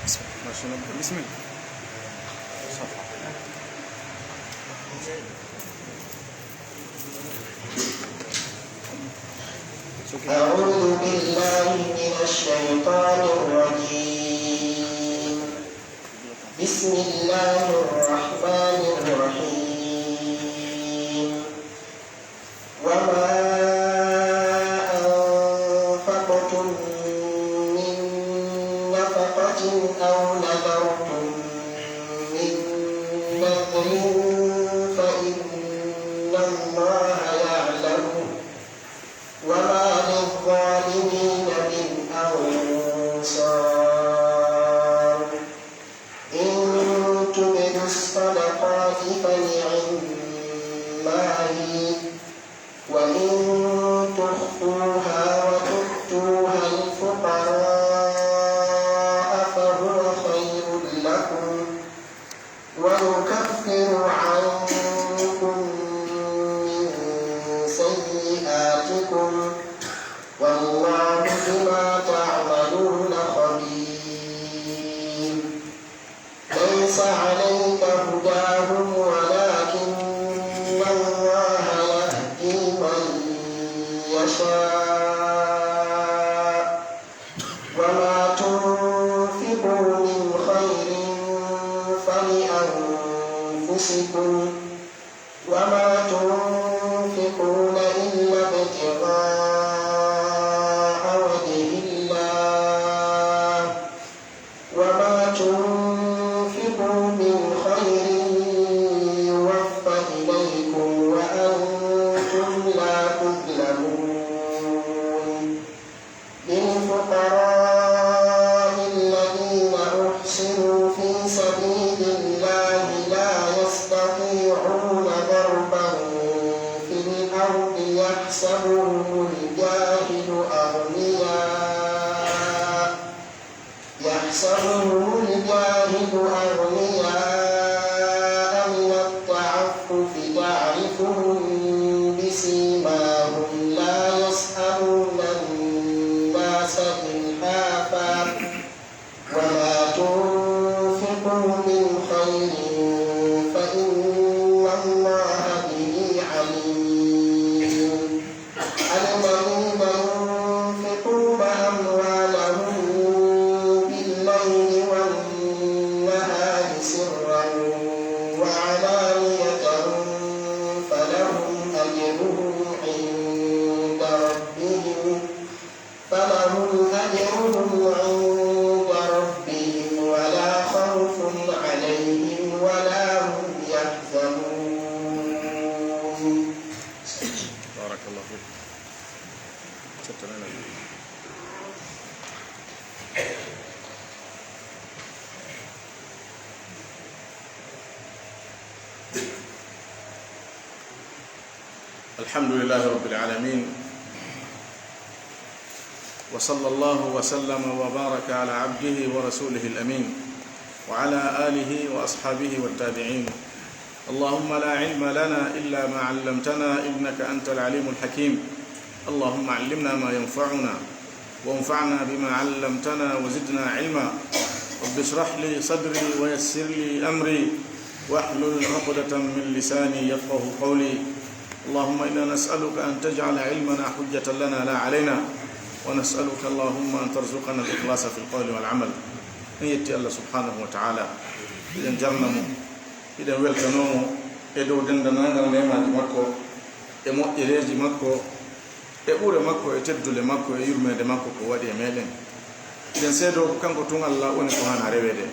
بسم الله. أعوذ بالله من الشيطان الرجيم. بسم الله الرحمن الرحيم. وما أنفقتم من نفقة أو نذرتم من نذر فإن الله يعلمه وما للظالمين من أنصار. إن تبدوا الصدقات فنعما هي وإن تخفوها وتؤتوها الفقراء فهو خير لكم ويكفر عنكم من سيئاتكم والله بما تعملون خبير. ليس عليك هداهم ولكن الله يهدي من يشاء. وما تنفقوا من خير فلأنفسكم وما تنفقون إلا ابتغاء وجه الله وما تنفقوا من خير يوفى إليكم وأنتم لا تظلمون. للفقراء الذين أحصروا في سبيل الله لا يستطيعون ضربا في الأرض يحسبهم الجاهل أغنياء من التعفف تعرفهم بسيماهم لا يسألون الناس إلحافا. وما تنفقوا من خير فإن الله به عليم. الذين ينفقون أموالهم بالليل والنهار سرا وعلانية فلهم أجرهم عند ربهم ولا خوف عليهم ولا هم يحزنون. بارك الله فيك. شكرا لك. الحمد لله رب العالمين وصلى الله وسلم وبارك على عبده ورسوله الأمين وعلى آله وأصحابه والتابعين. اللهم لا علم لنا إلا ما علمتنا إنك أنت العليم الحكيم. اللهم علمنا ما ينفعنا وانفعنا بما علمتنا وزدنا علما. رب اشرح لي صدري ويسر لي أمري واحلل عقدة من لساني يفقه قولي. اللهم إنا نسألك أن تجعل علمنا حجة لنا لا علينا ونسألك اللهم أن ترزقنا الإخلاص في القول والعمل. نيتي الله سبحانه وتعالى إذن جرنمو إذن ويلتنومو إدو دندنانغل نيماجي مكو إمو إليجي مكو إبور مكو إتدل مكو إيرمي مكو كوادي ميلين. إذن سيدو كانكو تون الله ونكوهانا ريبيدي.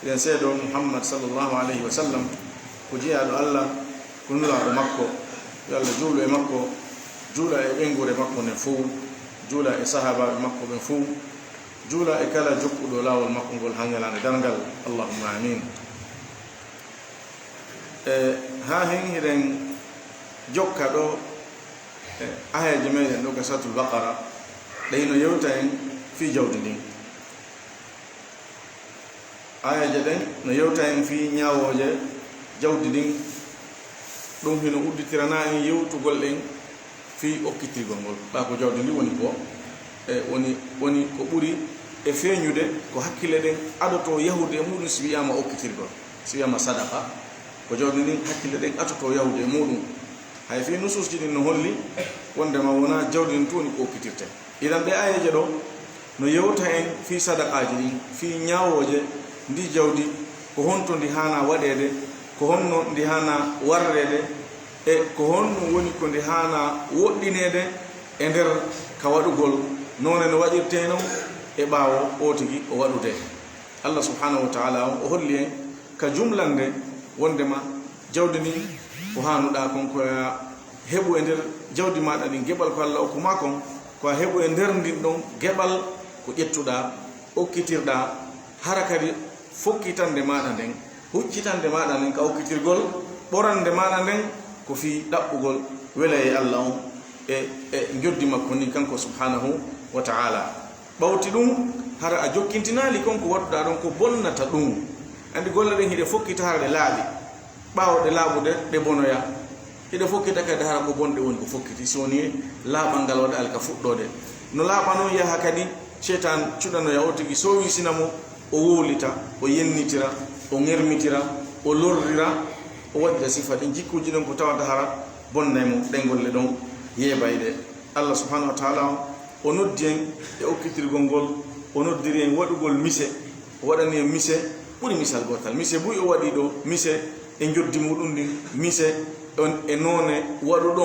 إذن سيدو محمد صلى الله عليه وسلم كجيال الله كنلا مكو يالله جولو مكو جولا إنغوري مكو نفو جولا إصحابة مكو نفو جولا إكالا جوكو دولا والمكو نقول هنجلان دانغال. اللهم آمين. ها هنجرين جوكا دو آية جميلة نوكا سورة البقرة لأنه يوتين في جودين آية جدين نيوتين في نياوجة جودين ɗum hino udditirana en yewtugol ɗen fi okkitirgol ngol ɓa ko jawdi ndi woni ko woni ko ɓuri e feeñude ko hakkille ɗen adoto yahude e muɗum si wiyama okkitirgol si wiyama sadaka ko jawdi ndin hakkille ɗen atoto yahude e muɗum hay fi nususji ɗin no holli wondema wona jawdi ndin toni ko okkitirte idan ɗe ayeje ɗo no yewta en fi sadaqaji ɗin fi ñawoje ndi jawdi ko honto ndi hana waɗede ko honno ndi hana warrede e ko honno woni ko ndi hana woɗɗinede e nder ka waɗugol none no waɗirte non e ɓaawo o tigi o waɗude Allah subhanahu wa ta'ala o holli en ka jumlande wondema jawdi ni ko hanuɗa kon koya heɓu e nder jawdi maɗa ɗin geɓal ko Allah okkuma kon ko heɓu e nder ndin ɗon geɓal ko ƴettuɗa okkitirɗa hara kadi fokkitande maɗa nden huccitande maɗa nden ka okkitirgol ɓorande maɗa nden ko fi ɗaɓɓugol wela e Allah on e joddi makko ni kanko subhanahu wa ta'ala ɓawti ɗum hara a jokkintinali konko waɗuɗa ɗon ko bonnata ɗum andi golle ɗen hiɗe fokkita hara ɗe laaɓi ɓawoɗe laaɓude ɗe bonoya hiɗe fokkita kadi hara ko bonɗe woni ko fokkiti so woni laaɓal ngal waɗa alka fuɗɗode no laaɓa noon yaha kadi cheytan cuɗanoya o tigi so wisinamo o wowlita o yennitira o ŋermitira o lorrira o waɗɗa sifa ɗin jikkuji ɗon ko tawata hara bonnaymo ɗe golle ɗon yeebayde Allah subhanahu wa ta'ala o noddi en e okkitirgol ngol o noddiri en waɗugol mise o waɗani en mise ɓuri misal gotal mise buy o waɗi ɗo mise e joddi muɗum ndin mise e noone waɗuɗo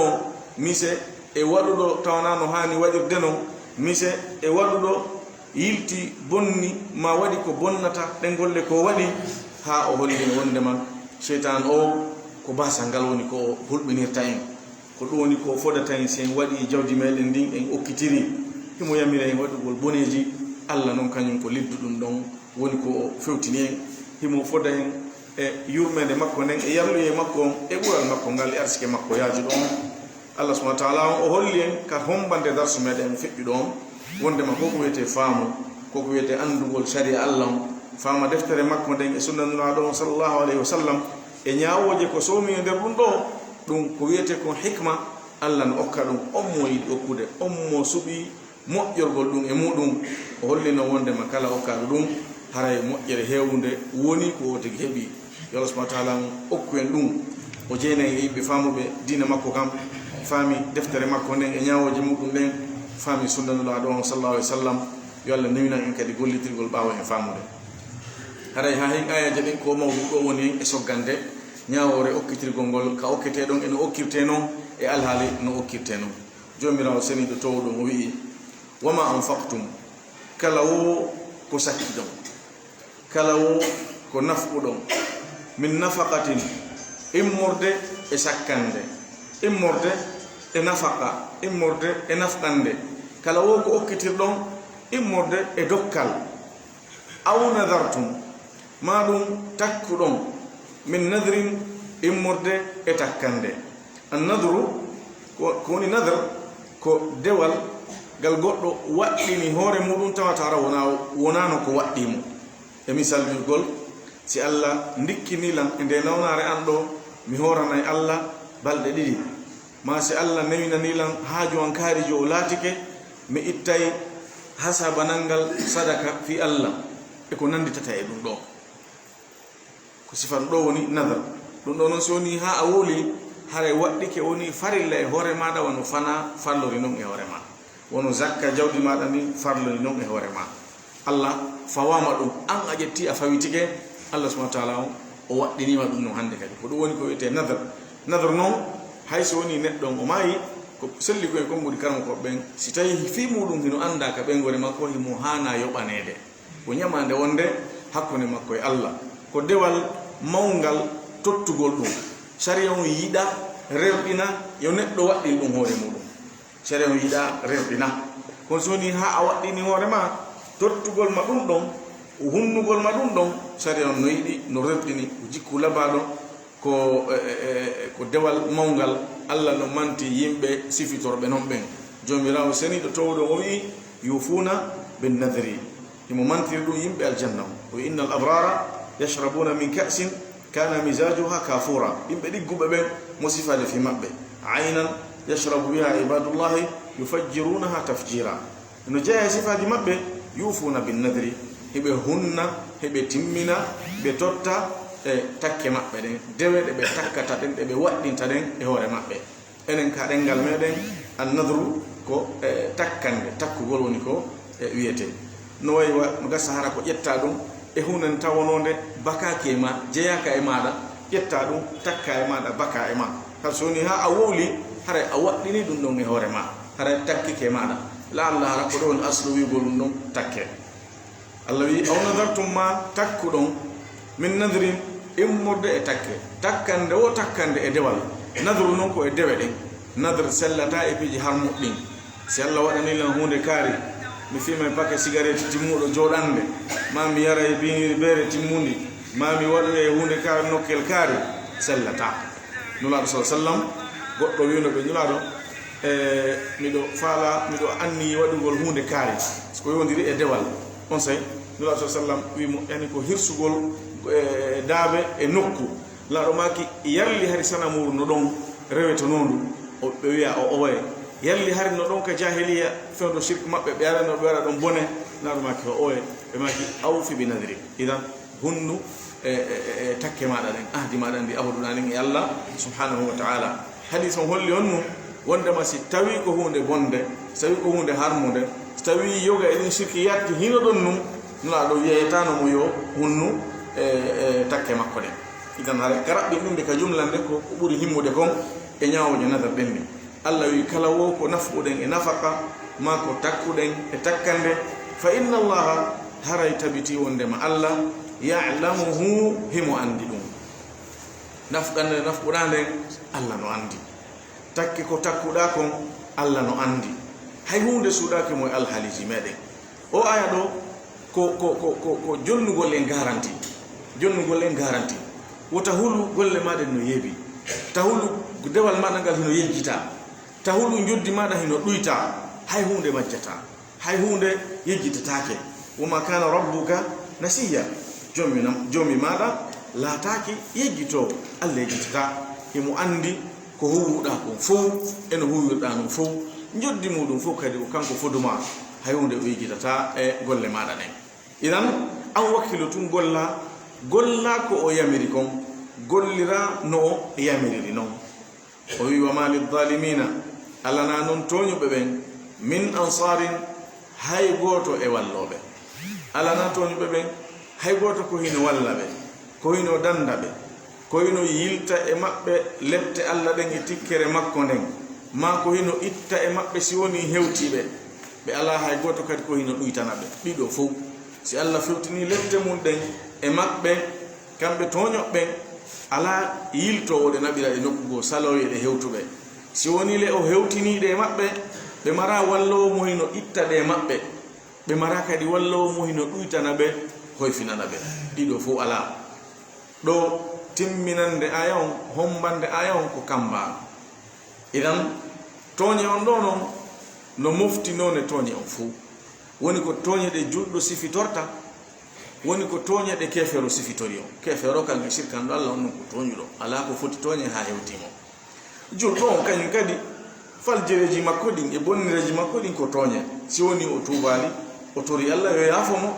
mise e waɗuɗo tawana no hani waɗirde non mise e waɗuɗo yilti bonni ma waɗi ko bonnata ɗe golle ko waɗi ha o holli wondema cheytan o ko basal ngal woni ko hulɓinirta en ko ɗum woni ko fodata en si en waɗi jawdi meɗen ndin en okkitiri himo yamira en waɗugol boneji Allah noon kañum ko lidduɗum ɗon woni ko fewtini en himo foda en e yurmede makko nden e yalluye makko on e ɓural makko ngal e arsike makko yaaji ɗon Allah subhanahu wa ta'ala o holli en ka hombande darsu meɗen feƴƴu ɗon wondema koko wiyete faamu koko wiyete andugol sharia Allah on faama deftere makko nden e sunnanulaɗo on sallallahu alayhi wa sallam e ñawoje ko sowmi e nder ɗum ɗo ɗum ko wiyete kon hikma Allah no okka ɗum on mo yiɗi okkude on mo suɓi moƴƴorgol ɗum e muɗum o hollino wondema kala okkaɗo ɗum haray moƴƴere heewunde woni ko o tigi heeɓi yo Allah subhanahu wa ta'ala okku en ɗum o jeyna e yimɓe faamuɓe diina makko kam faami deftere makko nden e ñawoje muɗum ɗen faami sunnanulaɗo on sallallahu alayhi wa sallam yo Allah newinan en kadi gollitirgol ɓaawa en faamude haray ha hen ayaje ɗen ko mawɗum ɗo woni hen e soggande ñawore okkitirgol ngol ka okkete ɗon eno okkirte noon e alhaali no okkirte noon jomirawo seniɗo towɗum o wi'i wama anfaqtum kala wo ko sakki ɗon kala wo ko nafɓuɗon min nafaqatin immorde e sakkande immorde e nafaqa immorde e nafɗande kala wo ko okkitirɗon immorde e dokkal aw nadartum ma ɗum takkuɗon min nadrin immorde e takkande an nadru ko woni nadre ko dewal gal goɗɗo waɗɗini hoore muɗum tawata wonano ko waɗɗimo e misal jugol si Allah dikkinilan e nde nawnare an ɗo mi horanay Allah balɗe ɗiɗi ma si Allah newinanilan haaju an kaarijo o laatike mi ittay hasabanalngal sadaka fi Allah e ko nanditata e ɗum ɗo ko sifan ɗo woni nadar ɗum ɗo noon so woni ha a woli haray waɗɗike woni farilla e hoore maɗa wono fana farlori noon e hoore ma wono zakka jawdi maɗa ni farlori noon e hoore ma Allah fawama ɗum an a ƴetti a fawitike Allah subhanahu wa ta'ala o waɗɗinima ɗum noon hande kadi ko ɗum woni ko wiyete nadar nadar noon hay so woni neɗɗon o maayi ko selli koye konngudi karmo ko ɓen si tawi fi muɗum hino anda ka ɓengore makko himo hana yoɓanede ko ñamande wonde hakkunde makko e Allah ko dewal mawngal tottugol ɗum sharia on yiɗa rewɗina yo neɗɗo waɗɗin ɗum hoore muɗum sharia on yiɗa rewɗina kono so woni ha a waɗɗini hoore ma tottugol ma ɗum ɗon hunnugol ma ɗum ɗon sharia on no yiɗi no rewɗini ko jikku labaɗo ko dewal mawngal Allah no manti yimɓe sifitorɓe noon ɓen jomirawo seniɗo towɗo o wi yufuna bin nadri imo mantiri ɗum yimɓe aljanna o inna al abrara yashrabuna min ka'sin kana mizajuha kafura yimɓe ɗigguɓe ɓen mo sifale fi maɓɓe aynan yashrabu biha ibadullahi yufajjirunaha tafjira no jeeya sifaji maɓɓe yufuna bin nadri heɓe hunna heɓe timmina ɓe totta takke maɓɓe ɗen dewe ɗe ɓe takkata ɗen ɗe ɓe waɗɗinta ɗen e hoore maɓɓe enen ka ɗengal meɗen an nadru ko takkande takkugol woni ko wiyete no wayi no gasa hara ko ƴetta ɗum e hunde tawonode bakaki e ma jeyaka e maɗa ƴetta ɗum takka e maɗa baka e ma har so woni ha a wowli haray a waɗɗini ɗum ɗon e hoore ma haray takkike e maɗa la allah hara ko ɗo woni aslu wigol ɗum ɗon takke allah wi aw nadartum ma takku ɗon min nadrin immorde e takke takkande o takkande e dewal nadru noon ko e dewe ɗen nadre sellata e piiji har moɗɗin si allah waɗanilan hunde kaari mi fima paquet cigarette timmuɗo joɗande ma mi yara e biniri beere timmundi ma mi waɗa e hunde kaari nokkel kaari sellata nulaɗo sa sallam goɗɗo wino ɓe nulaɗo miɗo faala miɗo anni waɗugol hunde kaari ko yondiri e dewal on say nulaɗo sa sallam wimo yani ko hirsugol daabe e nokku laaɗo maki yalli hari sana muɗum no ɗon reweto nondu ɓe wiya o owaye yalli hari no ɗon ka jahiliya fewdo shirque maɓɓe ɓe arano ɓe waɗa ɗon bone laaɗo maki o owaye ɓe maki awfi bi nadri idan hunnu takke maɗa ɗen ahdi maɗa ndi ahoduɗa nden e allah subhanahu wa taala hadis on holli on nu wondema si tawi ko hunde bonde so tawi ko hunde harmude so tawi yoga eɗin shirque yatti hino ɗon num nulaɗo wiyaytano mo yo hunnu takke makko ɗen idan hara karaɓɓi ɗumde ka jumlande ko ɓuri himmude kon e ñawoje nadar ɗen ni allah wi kala wo ko nafuɗen e nafaka ma ko takkuɗen e takkande fa inna allaha haray tabiti wondema allah ya'lamuhu himo andi ɗum nafɗande nafɓuɗa nden allah no andi takke ko takkuɗa kon allah no andi hay hunde suuɗaki moye alhaaliji meɗen o aya ɗo ko jonnugol en garanti jonnugol en garanti wota hulu golle maɗen no yeebi tahulu dewal maɗa ngal hino yejjita tahulu joddi maɗa hino ɗuyta hay hunde majjata hay hunde yejjitatake wama kana rabbuka nasiya jomi maɗa laataki yejjito allah yejjitata himo andi ko huwuɗa kon fof eno huwirɗa non fof joddi muɗum fof kadi ko kanko foduma hay hunde o yejjitata e golle maɗa ɗen idan an wakkilo tun golla ko o yamiri kon gollira no o yamiriri noon o wi wa ma lidhalimina alana noon toñuɓe ɓen min ansarin hay goto e walloɓe alana toñuɓe ɓen hay goto ko hino walla ɓe ko hino danda ɓe ko hino yilta e maɓɓe lebte allah ɗen e tikkere makko nden ma ko hino itta e maɓɓe si woni hewtiɓe ɓe ala hay goto kadi ko hino ɗuytana ɓe ɗiɗo fof si allah fewtini lebte mum ɗen e maɓɓe kamɓe toñoɓɓen ala yiltowo ɗe naɓira e nokkugo saloye ɗe hewtuɓe si woni le o hewtiniɗe e maɓɓe ɓe mara wallowo mo hino itta ɗe maɓɓe ɓe mara kadi wallowo mo hino ɗuytana ɓe hoyfinana ɓe ɗiɗo fof ala ɗo timminande aya on hombande aya on ko kamba idan toñe on ɗo noon no moftinone toñe on fof woni ko toñe ɗe juɗɗo sifitorta woni ko toñe ɗe kefero sifitori o kefero kan e shirkanɗo allah on non ko toñuɗo ala ko foti toñe ha hewtimo julɗo on kañum kadi faljereji makko ɗin e bonnireji makko ɗin ko toñe si woni o tubali o tori allah yo yaafomo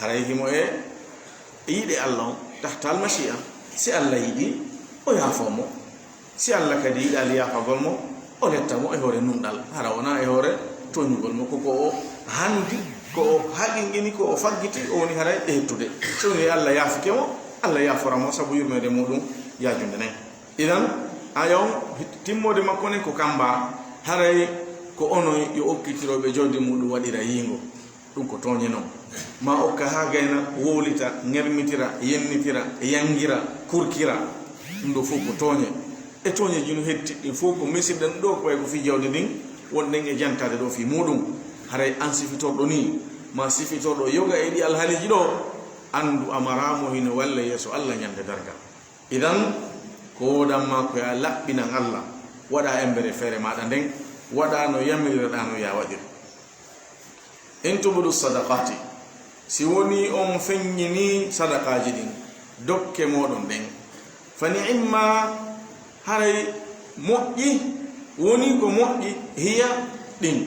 haray himo e yiɗe allah on tahtal machia si allah yiɗi o yaafomo si allah kadi yiɗali yaafagol mo o lettamo e hoore nunɗal hara wona e hoore toñugol mo koko o handi ko o haqqinqini ko o faggiti o woni haray e hettude so woni allah yaafike mo allah yaaforamo saabu yurmede muɗum yajunde nen idan aya on timmode makko nen ko kamba haray ko ono yo okkitiroɓe jodde muɗum waɗira yingo ɗum ko toñe noon ma okka ha gayna wowlita ngermitira yennitira yangira kurkira ɗum ɗo fof ko toñe e toñeji no hedtiɗɗin fof ko misidɗen ɗo ko way ko fi jawde ndin wonɗen e jantade ɗo fi muɗum haray an sifitorɗo ni ma sifitorɗo yoga e ɗi alhaaliji ɗo andu amaramo hino walla yeeso allah ñande darga idan ko wodanma ko ya laɓɓinan allah waɗa embere feere maɗa nden waɗa no yamirireɗa no ya waɗir in tubudu sadaqati si woni on feññini sadaqaji ɗin dokke moɗon ɗen fani imma haray moƴƴi woni ko moƴƴi hiya ɗin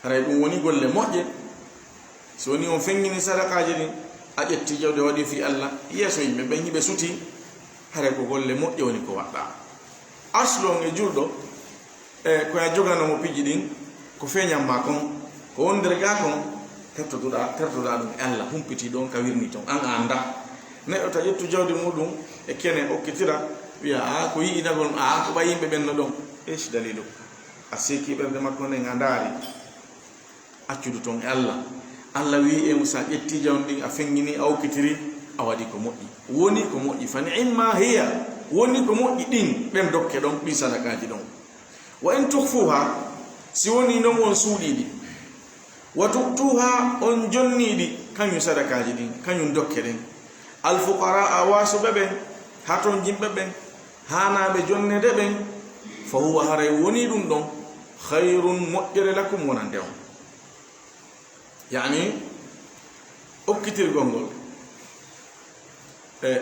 haray ɗum woni golle moƴƴe so ni on fengini sadaqaji din a ƴetti jawde waɗi fi Allah yeso yimɓe ɓen hiɓe suti hare ko golle moƴƴe woni ko waɗɗa aslon e julɗo koya joganomo piji ɗin ko feñamma kon ko wondere ga kon tertoɗa ɗum e Allah humpiti ɗon ka wirni ton an anda neɗɗo ta ƴettu jawdi muɗum e kene okkitira wiya a ko yi'inagol a ko ɓa yimɓe ɓenno ɗon eci dalilu a seki ɓerde makko nden a ndaari accudu ton e Allah wi e musa ƴetti jawdi ɗin a fengini a okkitiri a waɗi ko moƴƴi woni ko moƴƴi fa ni'ma hiya woni ko moƴƴi ɗin ɓen dokke ɗon ɗi sadakaji ɗon wa in tuhfuha si woni non on suuɗiɗi wa tu'tuha on jonniɗi kañum sadakaji ɗin kañum dokke ɗen alfuqara a wasuɓe ɓen ha ton jimɓe ɓen hanaɓe jonnede ɓen fa huwa haray woni ɗum ɗon hayrun moƴƴere lakum wonande on yani okkitirgol ngol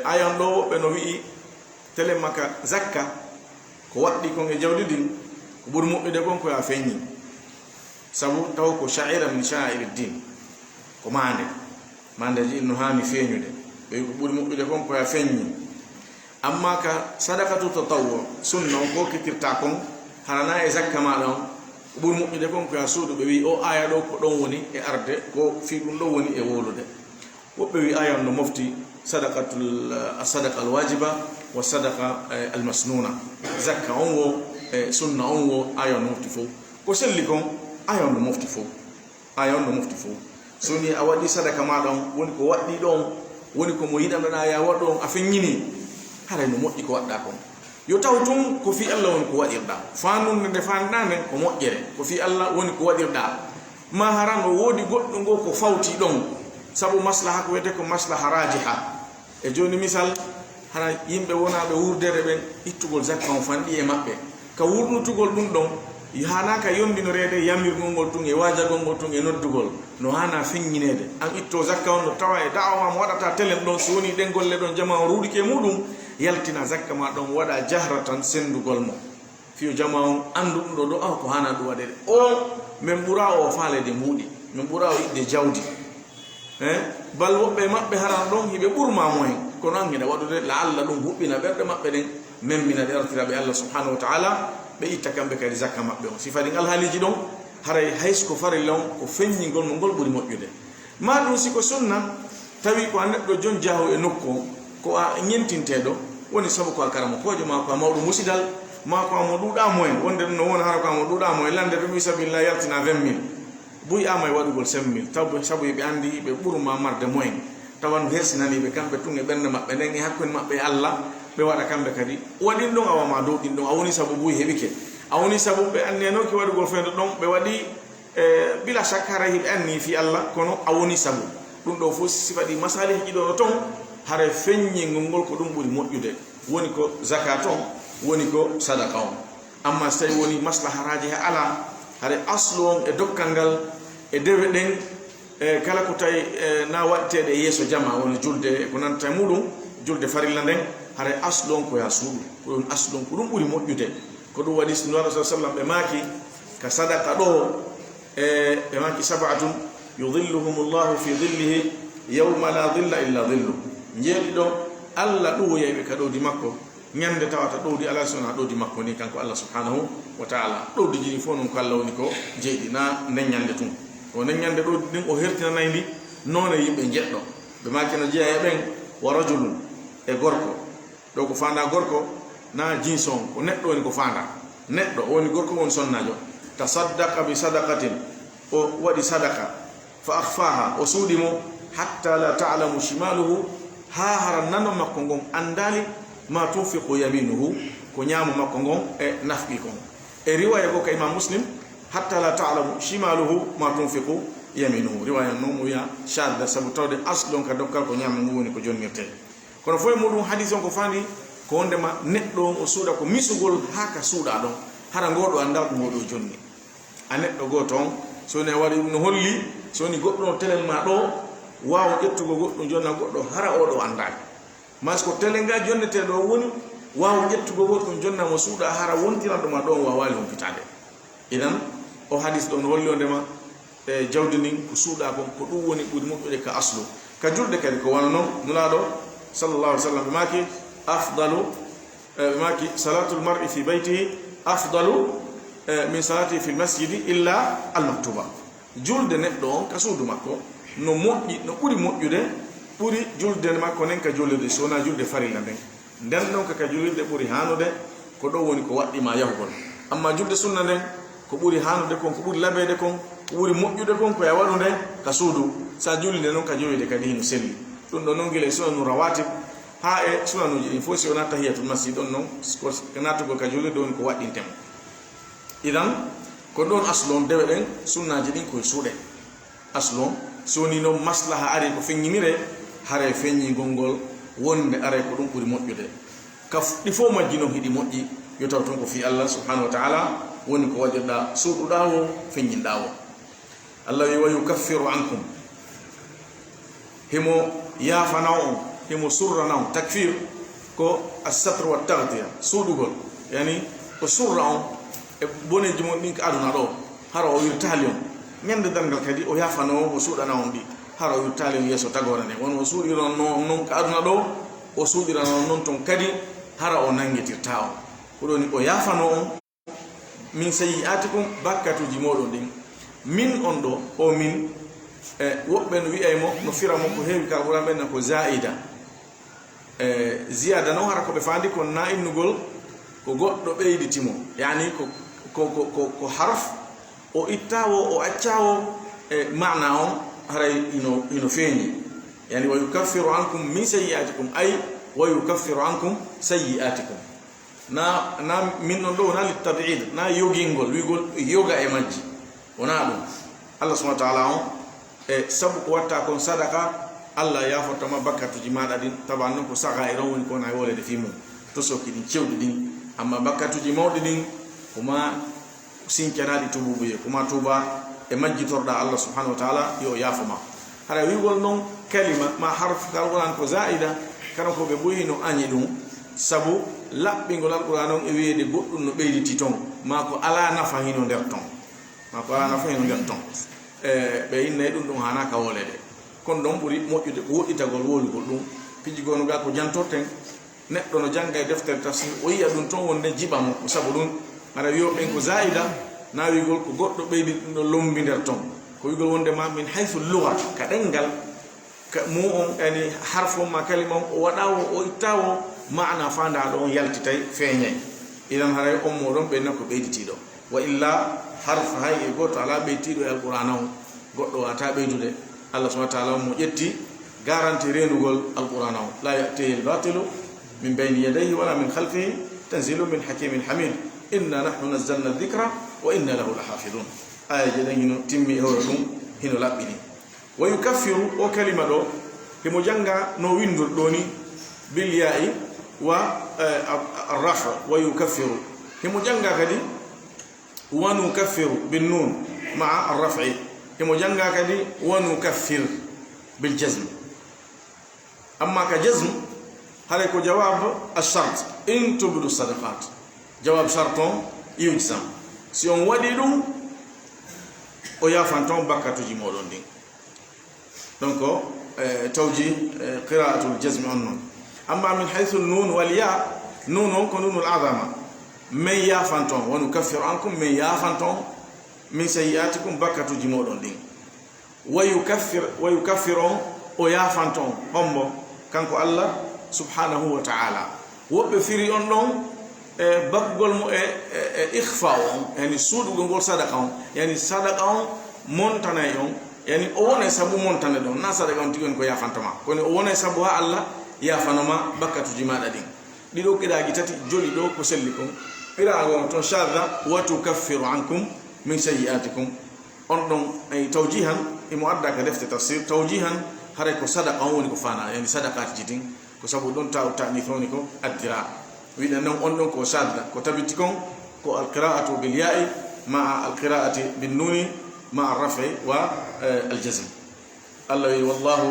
ayan ɗo woɓɓe no wi'i tele maka zakka ko waɗɗi kon e jawdi ɗin ko ɓuri moƴƴude kon koya feññi sabu taw ko sha'ira min sha'iri din ko mandeji inno hani feñude ɓe ko ɓuri moƴƴude kon koya feññi amma ka sadakatu tatawwu sunna on ko kitirta kon harana e zakka maɗa on ko ɓuri moƴƴude kon koya suudu ɓe wi o aya ɗo ko ɗon woni e arde ko fi ɗum ɗo woni e wolude woɓɓe wi aya on no mofti sadaqa alwajiba wa sadaqa almasnuna zakka on wo sunna on wo aya on no mofti fof ko selli kon aya on no mofti fof so ni a waɗi sadaka maɗa on woni ko waɗɗi ɗon woni ko mo yiɗanoɗa ya waɗo on a feññini haray no moƴƴi ko waɗɗa kon yo taw tun ko fi Allah woni ko waɗirɗa fanunde nde fanɗa nden ko moƴƴere ko fi Allah woni ko waɗirɗa ma haran o woodi goɗɗo ngo ko fawti ɗon sabu maslaha ko wiyete ko maslaha rajiha e joni misal hara yimɓe wonaɓe wurdere ɓen ittugol zakka on fanɗi e maɓɓe ka wurnutugol ɗum ɗon hanaka yondinorede yamirgol ngol tun e wajagol ngol tun e noddugol no hana feññinede an itto zakka on no tawa e da'awa mo waɗata telen ɗon so woni ɗen golle ɗon jama on ruɗike muɗum yaltina zakka ma ɗon waɗa jahra tan sendugol mo fiyo jama on andu ɗum ɗo ɗo ko hana ɗum waɗede o min ɓura o faalede mbuuɗi min ɓura o yiɗde jawdi bal woɓɓe maɓɓe haran ɗon hiɓe ɓurma moyen kono an hiɗa waɗude la Allah ɗum huɓɓina ɓerɗe maɓɓe ɗen memmina ɗe artiraɓe Allah subhanahu wa ta'ala ɓe itta kamɓe kadi zakka maɓɓe on sifa ɗin alhaaliji ɗon haray hays ko farilla on ko feññingol no ngol ɓuri moƴƴude ma ɗum siko sunna tawi ko a neɗɗo jon jahow e nokku ko a ñentinteɗo woni sabu ko a karamokojo ma ko a mawɗo musidal ma ko amo ɗuɗa moyen wonde ɗum no wona hara ko amo ɗuɗa moyen lande ɗum isabillah yaltina 20 000 buy ama e waɗugol 5 000 sabu ɓe andi ɓe ɓurma marde moyen tawan hersinaniɓe kamɓe tun e ɓernde maɓɓe nden e hakkude maɓɓe e Allah ɓe waɗa kamɓe kadi waɗin ɗon awama dow ɗin ɗon a woni sabu buy heɓike a woni sabu ɓe annenoki waɗugol fende ɗon ɓe waɗi bila shak hara hiɓe anni fi Allah kono a woni sabu ɗum ɗo fof sifa ɗi masalihi ɗiɗono ton hara feññingol ngol ko ɗum ɓuri moƴƴude woni ko zakat on woni ko sadaka on amma so tawi woni maslaharaji ha ala hara aslu on e dokkal ngal e dewe ɗen kala ko tawi na waɗteɗe yeeso jama woni julde ko nanta muɗum julde farilla nden hara aslu on koya suuɗu ko ɗum aslu on ko ɗum ɓuri moƴƴude ko ɗum waɗi sunna rasul sallam ɓe maaki ka sadaka ɗo ɓe maaki sab'atun yudhilluhum llahu fi dhillihi yawma la dhilla illa dhillu jeeɗi ɗo Allah ɗowoyayɓe ka ɗowdi makko ñande tawata ɗowdi ala sona ɗowdi makko ni kanko Allah subhanahu wa ta'ala ɗowdi jini fof noon ko Allah woni ko jeeɗi na nden ñande tun o nden ñande ɗowdi ɗin o hertinanayndi noon e yimɓe jeɗɗo ɓe maaki no jeeya e ɓen wa rajulun e gorko ɗo ko fanda gorko na jins on ko neɗɗo woni ko fanda neɗɗo woni gorko woni sonnajo tasaddaqa bi sadaqatin o waɗi sadaka fa akhfaha o suuɗimo hatta la ta'lamu shimaluhu ha hara nano makko ngon andali ma tunfiqu yaminuhu ko ñaamu makko ngon e nafqi kon e riwaya go ka imam muslim hatta la ta'lamu shimaluhu ma tunfiqu yaminuhu riwaya non mo ya shadda sabu tawde aslon ka dokkal ko ñaamu ngon woni ko jonnirte kono foy mudum hadith on ko fandi ko wondema neɗɗo o suuɗa ko misugol ha ka suuɗa ɗon hara ngoɗo anda ko ngoɗo jonni a neɗɗo goto on soni a waɗi ɗum no holli soni goɗɗo no telen ma ɗo wawa ƴettugo goɗɗo jonna goɗɗo hara oɗo andani mas ko tele nga jonneteɗo woni wawa ƴettugo goɗɗo jonnamo suuɗa hara wontiranɗoma ɗon wawali humpitade idan o hadis ɗon holli o ndema jawdi nin ko suuda ko dum woni buri moƴƴude ka aslu ka julde kadi ko wana non nulaɗo sallallahu alaihi wasallam maki afdalu maki salatul mar'i fi baytihi afdalu min salati fi masjidi illa al maktuba julde neɗɗo on ka suudu makko no moƴƴi no ɓuri moƴƴude ɓuri julde makko nen ka julde sona julde farilla nden nden ɗon ka julde ɓuri hanude ko ɗo woni ko waɗɗima yahugol amma julde sunna nden ko ɓuri hanude kon ko ɓuri labede kon ko ɓuri moƴƴude kon ko ya waɗude ka suudu sa julde noon ka julde kadi hino selli ɗum ɗo noon gila sunanu rawatib ha e sunanuji ɗin fof si wona tahiyatul masjid ɗon noon ko natugol ka julde ɗo woni ko waɗɗintemo idan ko ɗon aslon dewe ɗen sunnaji ɗin koye suuɗe aslon so woni noon maslaha ari ko feññinire hare feññigol ngol wonde are ko ɗum ɓuri moƴƴude ka ɗi fof majji noon hiɗi moƴƴi yo taw ton ko fi Allah subhanahu wa ta'ala woni ko waɗirɗa suuɗuɗa o feññinɗa o Allah wi wa yukaffiru ankum himo yafana on himo surrana on takfir ko as-satr wa taghtiya suuɗugol yani ko surra on e boneji mon ɗin ko aduna ɗo hara o wirtali on ñande dangal kadi o yafana o suuɗana on ɗi hara o wirtali on yeeso tagore nde won o suuɗiron noon ko aduna ɗo o suuɗirano noon ton kadi hara o nanguitirta on ko ɗoni o yafano on min sayyi'atikum bakkatuji moɗon ɗin min on ɗo o min woɓɓe no wi'aymo no firamo ko heewi kala ɓuran ɓenna ko zaida ziyada noon hara koɓe fandi kon na innugol ko goɗɗo ɓeyditimo yani ko harf o ittawo o accawo mana on haray ino feeñi yani wa yukaffiru ankum min sayyi'atikum ay wa yukaffiru ankum sayyi'atikum na min non ɗo wona litabid na yogingol wigol yoga e majji wona ɗum Allah subhanahu wa ta'ala on sabu ko watta kon sadaka Allah yafortama bakkatuji maɗa ɗin taban noon ko saga e ron woni ko wona wolede fi mum to soki ɗin cewɗi ɗin amma bakkatuji mawɗi ɗin koma sinkanaɗi tububuye koma tuba e majjitorɗa Allah subhanahu wa ta'ala yo yafoma hara wigol noon kalima ma harf kalquran ko zaida kana ko ɓe ɓoyi no añi ɗum sabu laɓɓingol alquran on e wiyede goɗɗum no ɓeyditi ton ma ko ala nafa hino nder ton ma ko ala nafa hino nder ton ɓe innayi ɗum ɗum hana ka wolede kono ɗon ɓuri moƴƴude ko woɗɗitagol wolugol ɗum pijigono ga ko jantorten neɗɗo no janga e deftere tafsir o yiya ɗum ton wonde jiɓamo sabu ɗum aɗa wiyo ɓen ko zaida na wigol ko goɗɗo ɓeydi ɗum ɗo lombi nder ton ko wigol wonde ma min haythu lugha ka ɗengal mu on yani harfo ma kalima on o waɗawo o ittawo mana fandaɗo on yaltitay feeñay idan haray on moɗon ɓenna ko ɓeyditiɗo wa illa harf hay e goto ala ɓeytiɗo e alqur'ana on goɗɗo wata ɓeydude Allah subhanahu wa ta'ala mo ƴetti garanti renugol alqur'ana on la ya'tihi al-batilu min bayni yadayhi wala min khalfihi tanzilu min hakimin hamid inna nahnu nazzalna dhikra wa inna lahu lahafidun aya jeɗen hino timmi e hoore ɗum hino laɓɓini wa yukaffiru o kalima ɗo himo janga no windur ɗo ni bil ya'i wa arrafa wa yukaffiru himo janga kadi wa nukaffiru bin nun ma'a arraf'i himo janga kadi wa nukaffir bil jazm amma ka jazm hare ko jawab ash-shart in tubdu sadaqat jawab sharton yujzam si on waɗi ɗum o yafanton bakkatuji moɗon ɗin donc tawji qira'atul jazmi on noon amma min haythu nun wal ya nun on ko nunul azama min yafanton wa nukaffiru ankum min yafanton min sayyi'atikum bakkatuji moɗon ɗin wa yukaffiru on o yafanton hombo kanko Allah subhanahu wa ta'ala woɓɓe firi on ɗon bakkugol mo e ikhfa on yani suuɗugol ngol sadaka on yani sadaka on montanay on yani o wona sabu montane ɗon na sadaka on tigi ko yafantama kono o wona sabu ha Allah yafanoma bakkatuji maɗa ɗin ɗiɗo qiɗaji tati joli ɗo ko selli kon ɓirago ton shadda wa tukaffiru ankum min sayyi'atikum on ɗon ay tawjihan imo adda ka defte tafsir tawjihan hare ko sadaka on woni ko fana yani sadakati jitin ko sabu ɗon ta'ni fawni ko addira wiɗa non on ɗon ko shadda ko tabiti kon ko alqira'atu bil ya'i ma'a alqira'ati bin nuni ma'a ar-raf'i wa al-jazm Allah wallahu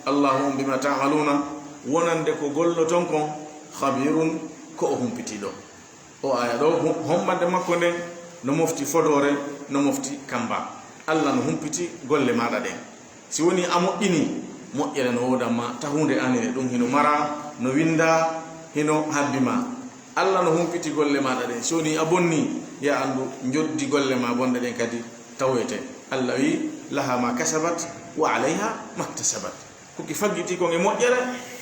Allahu bima ta'maluna wonande ko golloton kon khabirun ko o humpitiɗo o aya ɗo hommande makko nden no mofti fodore no mofti kamba Allah no humpiti golle maɗa ɗen si woni a moƴƴini moƴƴere no wodanma ta hunde anine ɗum hino mara no winda hino habbima Allah no humpiti golle maɗa ɗen si woni a bonni ya andu joddi golle ma bonɗe ɗen kadi tawoyete Allah wi laha ma kasabat wa alayha maktasabat koki faggiti kon e moƴƴere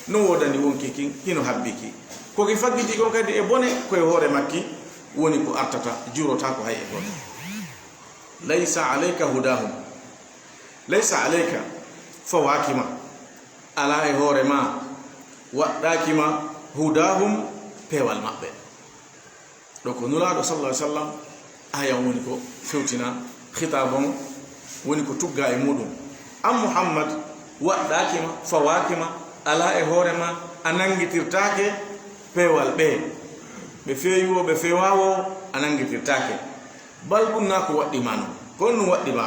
no wodani wonki kin hino habbiki koki faggiti kon kadi e bone koye hoore makki woni ko artata jurota ko hay e goto laysa alayka hudahum laysa alayka fawakima ala e hoore ma waɗɗakima hudahum pewal maɓɓe ɗo ko nulaɗo sallallahu alaihi wasallam ayan woni ko fewtina khitabon woni ko tugga e muɗum am muhammad waɗɗakima fawakima ala e hoore ma a nangitirtake pewal ɓe feewiwo ɓe feewawo a nangitirtake bal ɓunna ko waɗɗima no kon no waɗɗima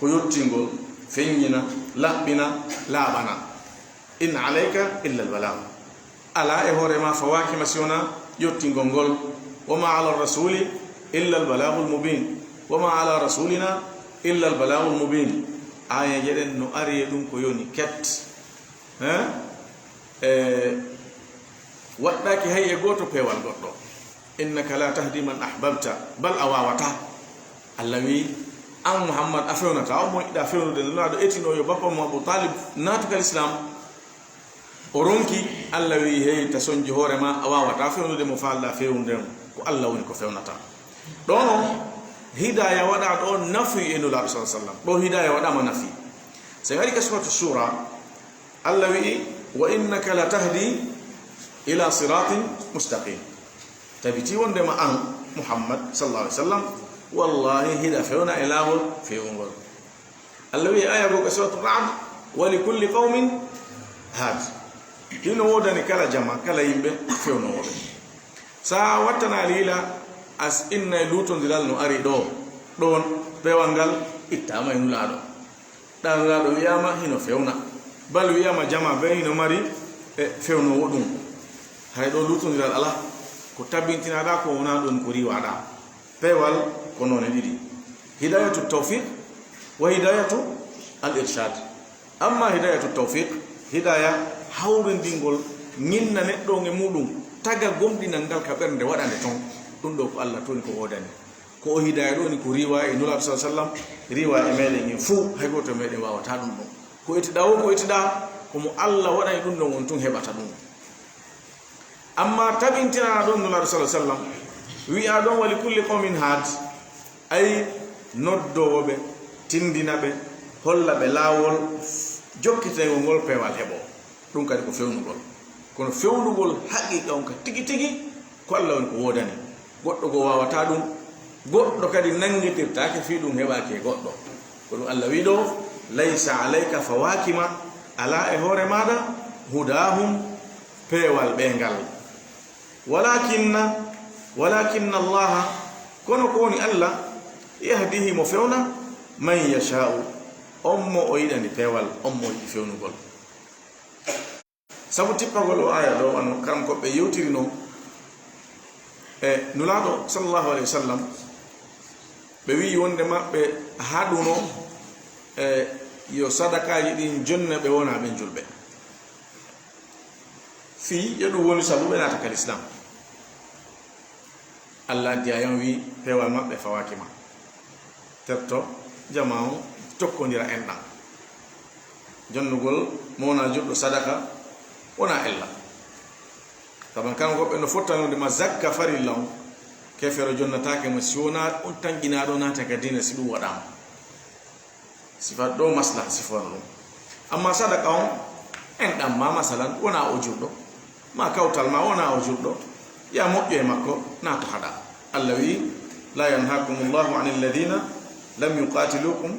ko yottingol feññina laɓɓina laaɓana in alayka illa albalag ala e hoore ma fawakima siwona yottingol ngol wama ala rasuli illa albalagu lmubin wama ala rasulina illa albalagu lmubin aya jeɗen no ari e ɗum ko yoni ket waɗɗaki hay e goto pewal goɗɗo innaka la tahdi man ahbabta bal a wawata Allah wi an muhammad a fewnata o moƴƴiɗa fewnude nelaɗo etino yo bappa mo abou talib natukal islam o ronki Allah wi hey ta soñji hoorema a wawata fewnude mo falɗa fewnude ko Allah woni ko fewnata ɗo noon hidaya waɗa ɗo nafi e nulaɗo sa sallam ɗo hidaya waɗama nafi so gari ka suratu shura Allah wi wa innaka la tahdi ila siratin mustaqim tabiti wondema an muhammad sallallahu alaihi wasallam wallahi hida fewna e lawol fewngol Allah wi aya go ka suratu ra'd wa li kulli qaumin had hino wodani kala jama kala yimɓe fewno woɓe sa wattana lila as inna lutodiral no ari ɗon pewal ngal ittama e nulaɗo ɗanlaɗo wiyama hino fewna bal wiyama jama be hino mari e fewnowo ɗum hay ɗo lutodiral ala ko tabbintinaɗa ko wona ɗon ko riwaɗa pewal ko noone ɗiɗi hidayatu tawfiq wa hidayatu al irshad amma hidayatu tawfiq hidaya hawrindingol ñinna neɗɗo e muɗum taga gomɗinal ngal ka ɓernde waɗande ton ɗum ɗo ko Allah toni ko wodani ko o hidaya ɗo ni ko riwa e nulaɗo sa sallam riwa e meɗen en fuu hay goto meɗen wawata ɗum ɗon ko etiɗa o ko etiɗa komo Allah waɗani ɗum ɗon on tun heɓata ɗum amma tabintinana ɗon nulaɗo sa sallam wi'a ɗon wali kulli qawmin had ay noddowoɓe tindinaɓe hollaɓe laawol jokkitego ngol pewal heɓo ɗum kadi ko fewnugol kono fewnugol haqiqa on ka tigi tigi ko Allah woni ko wodani goɗɗo go wawata ɗum goɗɗo kadi nangitirtake fi ɗum heɓaki e goɗɗo ko ɗum Allah wi ɗo laysa alayka fawakima ala e hoore maɗa hudahum pewal ɓengal walakinna allaha kono ko woni Allah yahdihi mo fewna man yasha'u on mo o yiɗani pewal on mo yiɗi fewnugol sabu tippagol o aya ɗo ano kanko ɓe yewtirino e nulaɗo sallallahu alayhi wa sallam ɓe wi wonde maɓɓe haɗuno e yo sadakaji ɗin jonne ɓe wona ɓen julɓe fi yeɗum woni sabu ɓe nata kal islam Allah addi ayan wi pewal maɓɓe fawakima tetto jama o tokkodira enɗam jonnugol mo wona juɗɗo sadaka wona ella saban kanko ɓe no fottanode ma zakka farilla on kefero jonnatake mo si wona on tanƴinaɗo nata ka dina si ɗum waɗama sifat ɗo maslaha sifona ɗum amma sadaka on enɗam ma masalan wona o juɗɗo ma kawtal ma wona o juɗɗo ya moƴƴo e makko nato haɗa Allah wi la yanhakum llahu an alladina lam yuqatilukum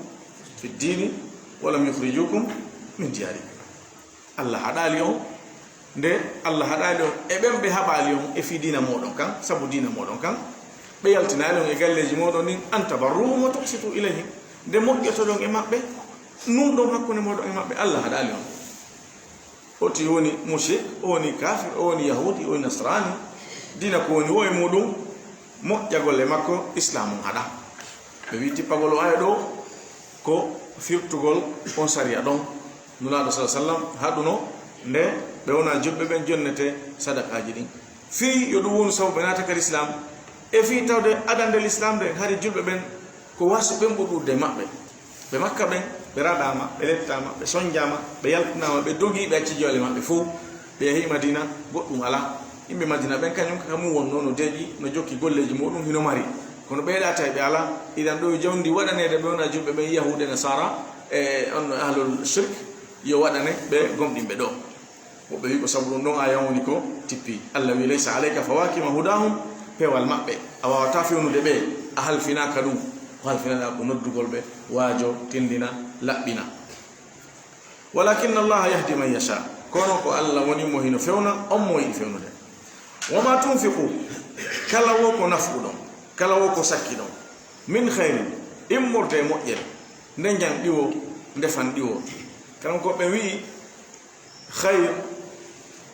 fi ddini wa lam yukhrijukum min diyarikum Allah haɗali on nde Allah haɗali on e ɓen ɓe haɓali on e fi dina moɗon kan sabu dina moɗon kan ɓe yaltinali on e galleji moɗon ɗin an tabarruhum wa tuksitu ilayhim nde moƴƴotoɗon e maɓɓe numɗon hakkunde moɗon e maɓɓe Allah haɗali on oti woni mushrik o woni kafir o woni yahudi o woni nasrani dina ko woni o e muɗum moƴƴagol e makko islam on haɗa ɓe wi tippagol o aya ɗo ko firtugol on sariya ɗon nulaaɗo sa sallam haɗuno nde ɓe wona julɓe ɓen jonnete sadakaji ɗin fii yo ɗum woni sabu ɓe naata kadi islam e fii tawde adande l'islam nde hari julɓe ɓen ko wasi ɓen ɓurɗurde maɓɓe ɓe makka ɓen ɓe raɗama ɓe lettama ɓe soñjama ɓe yaltinama ɓe dogi ɓe acci jole maɓɓe fof ɓe yehi madina goɗɗum ala yimɓe madina ɓen kañum kamum wonno no deeƴi no jokki golleji muɗum hino mari kono ɓeyɗata e ɓe ala idan ɗo jawdi waɗanede ɓe wona julɓe ɓen yahude nasara e on ahlul shirk yo waɗane ɓe gomɗinɓe ɗo woɓɓe wi ko sabu ɗum ɗon aya woni ko tippi allah wi laysa alayka fawakima hudahum pewal maɓɓe a wawata fewnude ɓe a halfinaka ɗum ko halfinaɗa ko noddugol ɓe waajo tindina laɓɓina walakin allaha yahdi man yasha kono ko allah woni mo hino fewna on mo yiɗi fewnude wama tunfiqu kala wo ko nafɓu ɗon kala wo ko sakki ɗon min hayrin immorde e moƴƴere nde jan ɗiwo ndefan ɗiwo kanam ko ɓe wi hayr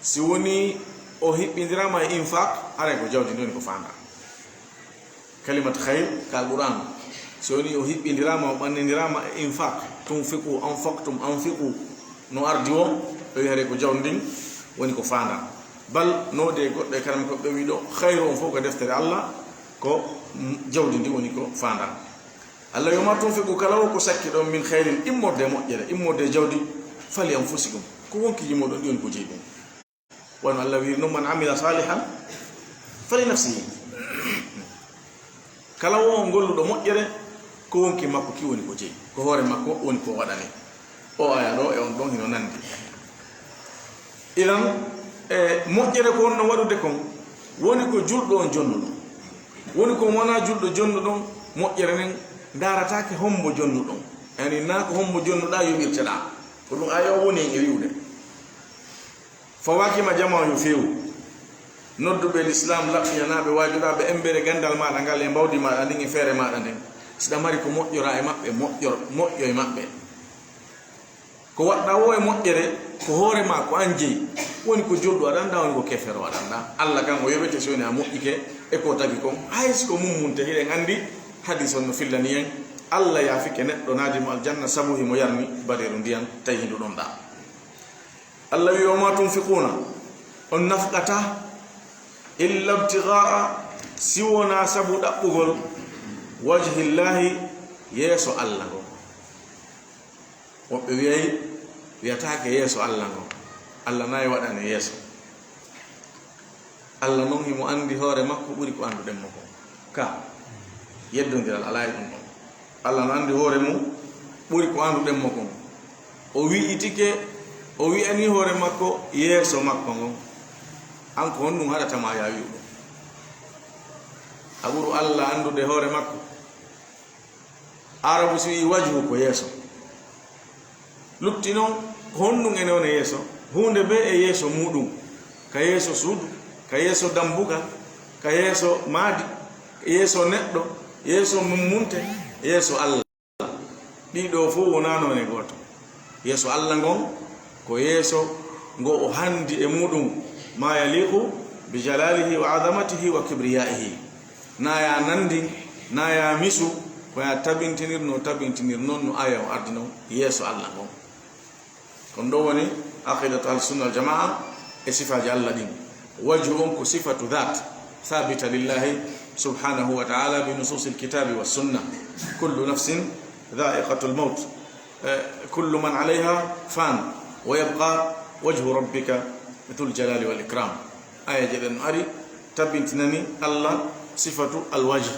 si woni o hiɓɓidirama e infaq aray ko jawdi ndoni ko fanda kalimat hayr ka alquran so woni o hiɓɓidirama o ɓannidirama e infaq tunfiqu anfaqtum anfiqu no ardi o ɓe wi hare ko jawdi ndin woni ko fanda bal node goɗɗo e kanam ko ɓe wi ɗo hayru on fof ko deftere allah ko jawdi ndi woni ko fanda allah yoma tunfiqu kala o ko sakki ɗon min hayrin immorde moƴƴere immorde jawdi fali anfusikum ko wonkiji moɗon ɗi woni ko jeyi ɗum wano allah wi noon man amila salihan fali nafsihi kala wo golluɗo moƴƴere ko wonki makko ki woni ko jeyi ko hoore makko woni ko waɗani o aya ɗo e on ɗon hino nandi iran e moƴƴere ko wonno waɗude kon woni ko julɗo on jonnuɗo woni ko wona julɗo jonnuɗon moƴƴere nden daratake hombo jonnuɗon yani na ko hombo jonnuɗa yoɓirteɗa ko ɗum aya o woni en e wiwde fawakima jama yo fewu nodduɓe l'islam laɓɓiyanaɓe wajuɗaɓe embere gandal maɗa ngal e mbawdi maɗa ndin e feere maɗa nden siɗa mari ko moƴƴora e maɓɓe moƴƴo e maɓɓe ko waɗɗa wo e moƴƴere ko hoorema ko an jeyi woni ko jolɗu aɗanda woni ko kefere waɗanda allah kan o yoɓete so woni a moƴƴike e ko tagi kon haysi ko mummunte hiɗen andi hadis on no fillani en allah yaafike neɗɗo naadimo aljanna sabu himo yarni baɗeru ndiyan tawi hinduɗon ɗa allah wi wama tunfiquna on nafqata illa ibtigaa siwona sabu ɗaɓɓugol wajhillahi yeeso allah ngo woɓɓe wiyayi wiyatake yeeso allah ngo allah nayi waɗane yeeso allah noon himo andi hoore makko ɓuri ko anduɗenmo ko ka yeddodiral alayi ɗum ɗon allah no andi hoore mum ɓuri ko anduɗenmo kon o wi'itike o wi'ani hoore makko yeeso makko ngon an ko hon ɗum haɗatama ya wi'uɗo a ɓuru allah andude hoore makko arabu si wi wajhu ko yeeso lutti noon honɗum ene wona yeeso hunde be e yeeso muɗum ka yeeso suudu ka yeeso dambuga ka yeeso maadi yeeso neɗɗo yeeso mummunte yeeso allah ɗiɗo fof wonanone goto yeeso allah ngon ko yeeso ngo o handi e muɗum ma yaliqu bi jalalihi wa azamatihi wa kibriyaihi naya nandi naya misu koya tabintinir non no aya o ardi non yeeso allah ngon kon ɗo woni aqidatu ahlusunna waljamaa e sifaji allah ɗin wajhu on ko sifatu dhat thabita lillahi subhanahu wa taala bi nususi lkitabi wassunna kullu nafsin dhaiqatu lmaut kullu man alayha fan wa yabqa wajhu rabbika dhul jalali wal ikram aya jeɗen ari tabbintinani allah sifatu alwajh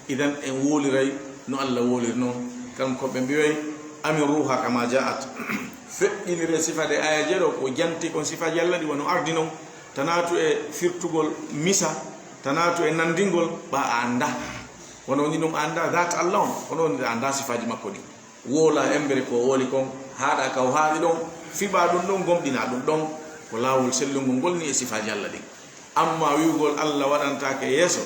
idan en woliray no allah wolir noon kam ko ɓe mbiway amin ruha kama jaat feƴƴinire sifade aya jeɗo ko janti kon sifaji allah ɗi wono ardi noon tanatu e firtugol misa tanatu e nandingol ɓa a anda wono woni ɗum anda dhat allah on kono woni anda sifaji makko ɗi wola embere ko woli kon haɗa kaw haaɗi ɗon fiɓa ɗum ɗon gomɗina ɗum ɗon ko lawol sellungol ngol ni e sifaji allah ɗi amma wiwgol allah waɗantake yeeso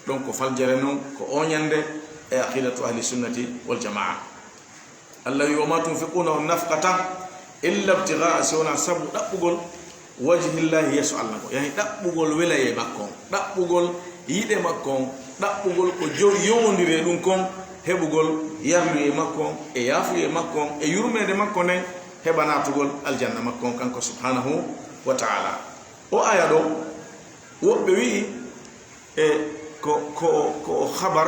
ɗon ko faljere noon ko oñande e aqidatu ahli sunnati wal jamaa allah wi wama tunfiquna on nafqata illa ibtigaa si wona sabu ɗaɓɓugol wajhillahi yeeso allah ngo yani ɗaɓɓugol welaye makko on ɗaɓɓugol yiɗe makko on ɗaɓɓugol ko yowodire ɗum kon heɓugol yarlu e makko e yaafu e makko e yurmede makko nden heɓa natugol aljanna makko kanko subhanahu wa ta'ala. O aya ɗo woɓɓe wi'i ko khabar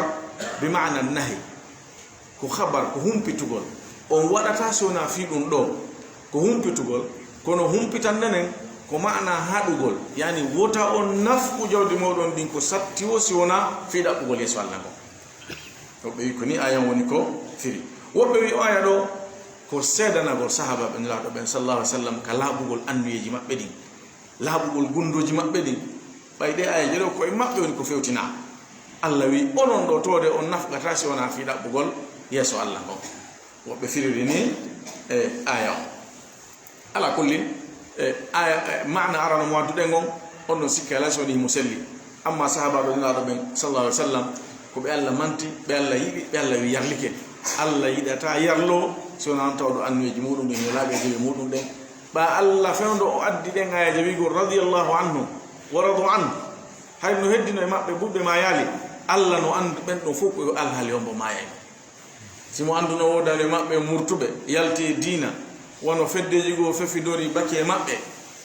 bi ma'na nahi, ko khabar ko humpitugol on waɗata sona fi ɗum ɗo ko humpitugol kono humpitan nen ko ma'na haɗugol, yani wota on nafku jawdi moɗon ɗin ko satti o si wona fi ɗaɓɓugol yeso Allah ngo. woɓɓe wi ko ni ayan woni ko firi. woɓɓe wi o aya ɗo ko seedanagol sahaba ɓe nelaɗo ɓen sallallahu alaihi wasallam ka laaɓugol annuyeji maɓɓe ɗin, laaɓugol gundoji maɓɓe ɗin. ɓayde aya jeɗo koye maɓɓe woni ko fewtina. Allah wi onon ɗo tode on nafgata si wona fi ɗaɓɓugol yeso Allah ngo. woɓɓe firiri ni aya o ala kullin aya maana arano mo wadduɗe ngon on ɗon sikka ala soni himo selli. amma sahabaɓe nelaɗo ɓen sallallahu alaihi wasallam ko ɓe Allah manti, ɓe Allah yiɗi, ɓe Allah wi yarlike. Allah yiɗata yarlo si wona on tawɗo annuyeji muɗum ɗen yo laaɓe jewi muɗum ɗen. ɓa Allah fewdo o addi ɗen aya jawigol radiyallahu anhu wa radu anhu, hay no heddino e maɓɓe ɓuɓɓe ma yaali. Allah no andu ɓen ɗon fof ko alhaali on mo mayayno. simo anduno wodale maɓɓe murtuɓe yalti diina wono feddeji go fefidori bakke e maɓɓe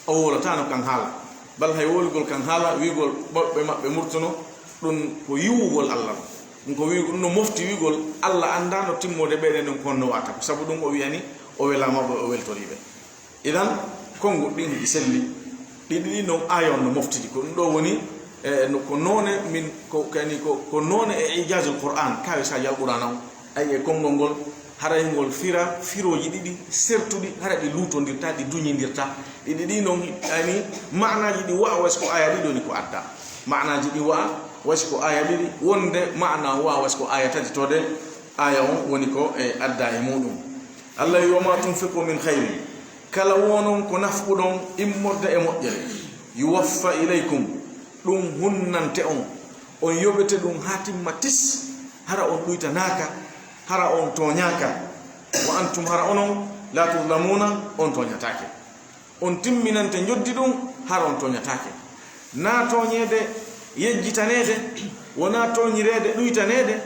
o wolatano kan haala, bal hay wolugol kan haala wigol ɓoɓɓe maɓɓe murtuno ɗum ko yiwugol Allah ɗum ko wi ɗum no mofti wigol Allah andano timmode ɓeɗe ɗum konno wata ko sabu ɗum o wiyani o welamaɓe o weltoriɓe. idan kongo ɗin ɗi selli ɗiɗi non ayon no moftidi ko ɗum ɗo woni ko none min ko kani ko none e ijazul Qur'an kawe sa jal Qur'an on ay e kongol ngol haray ngol fira firoji ɗiɗi sertuɗi hara ɗi lutondirta ɗi duñidirta ɗiɗi ɗi non ani ma'naji ɗi wa'a was ko aya ɗiɗo ni ko adda ma'naji ɗi wa'a was ko aya ɗiɗi wonde ma'na wa'a was ko aya tati tode aya on woni ko e adda e muɗum. Allah wi wama tunfiqu min khairin, kala wonon ko nafɓuɗon immorde e moƴƴere, yuwaffa ilaykum ɗum hunnante on yoɓete ɗum ha timma tis, hara on ɗuytanaka, hara on toñaka, wa antum hara onon la tuzlamuna on toñatake. on timminante joddi ɗum hara on toñatake. na toñede yejjitanede, wona toñirede ɗuytanede,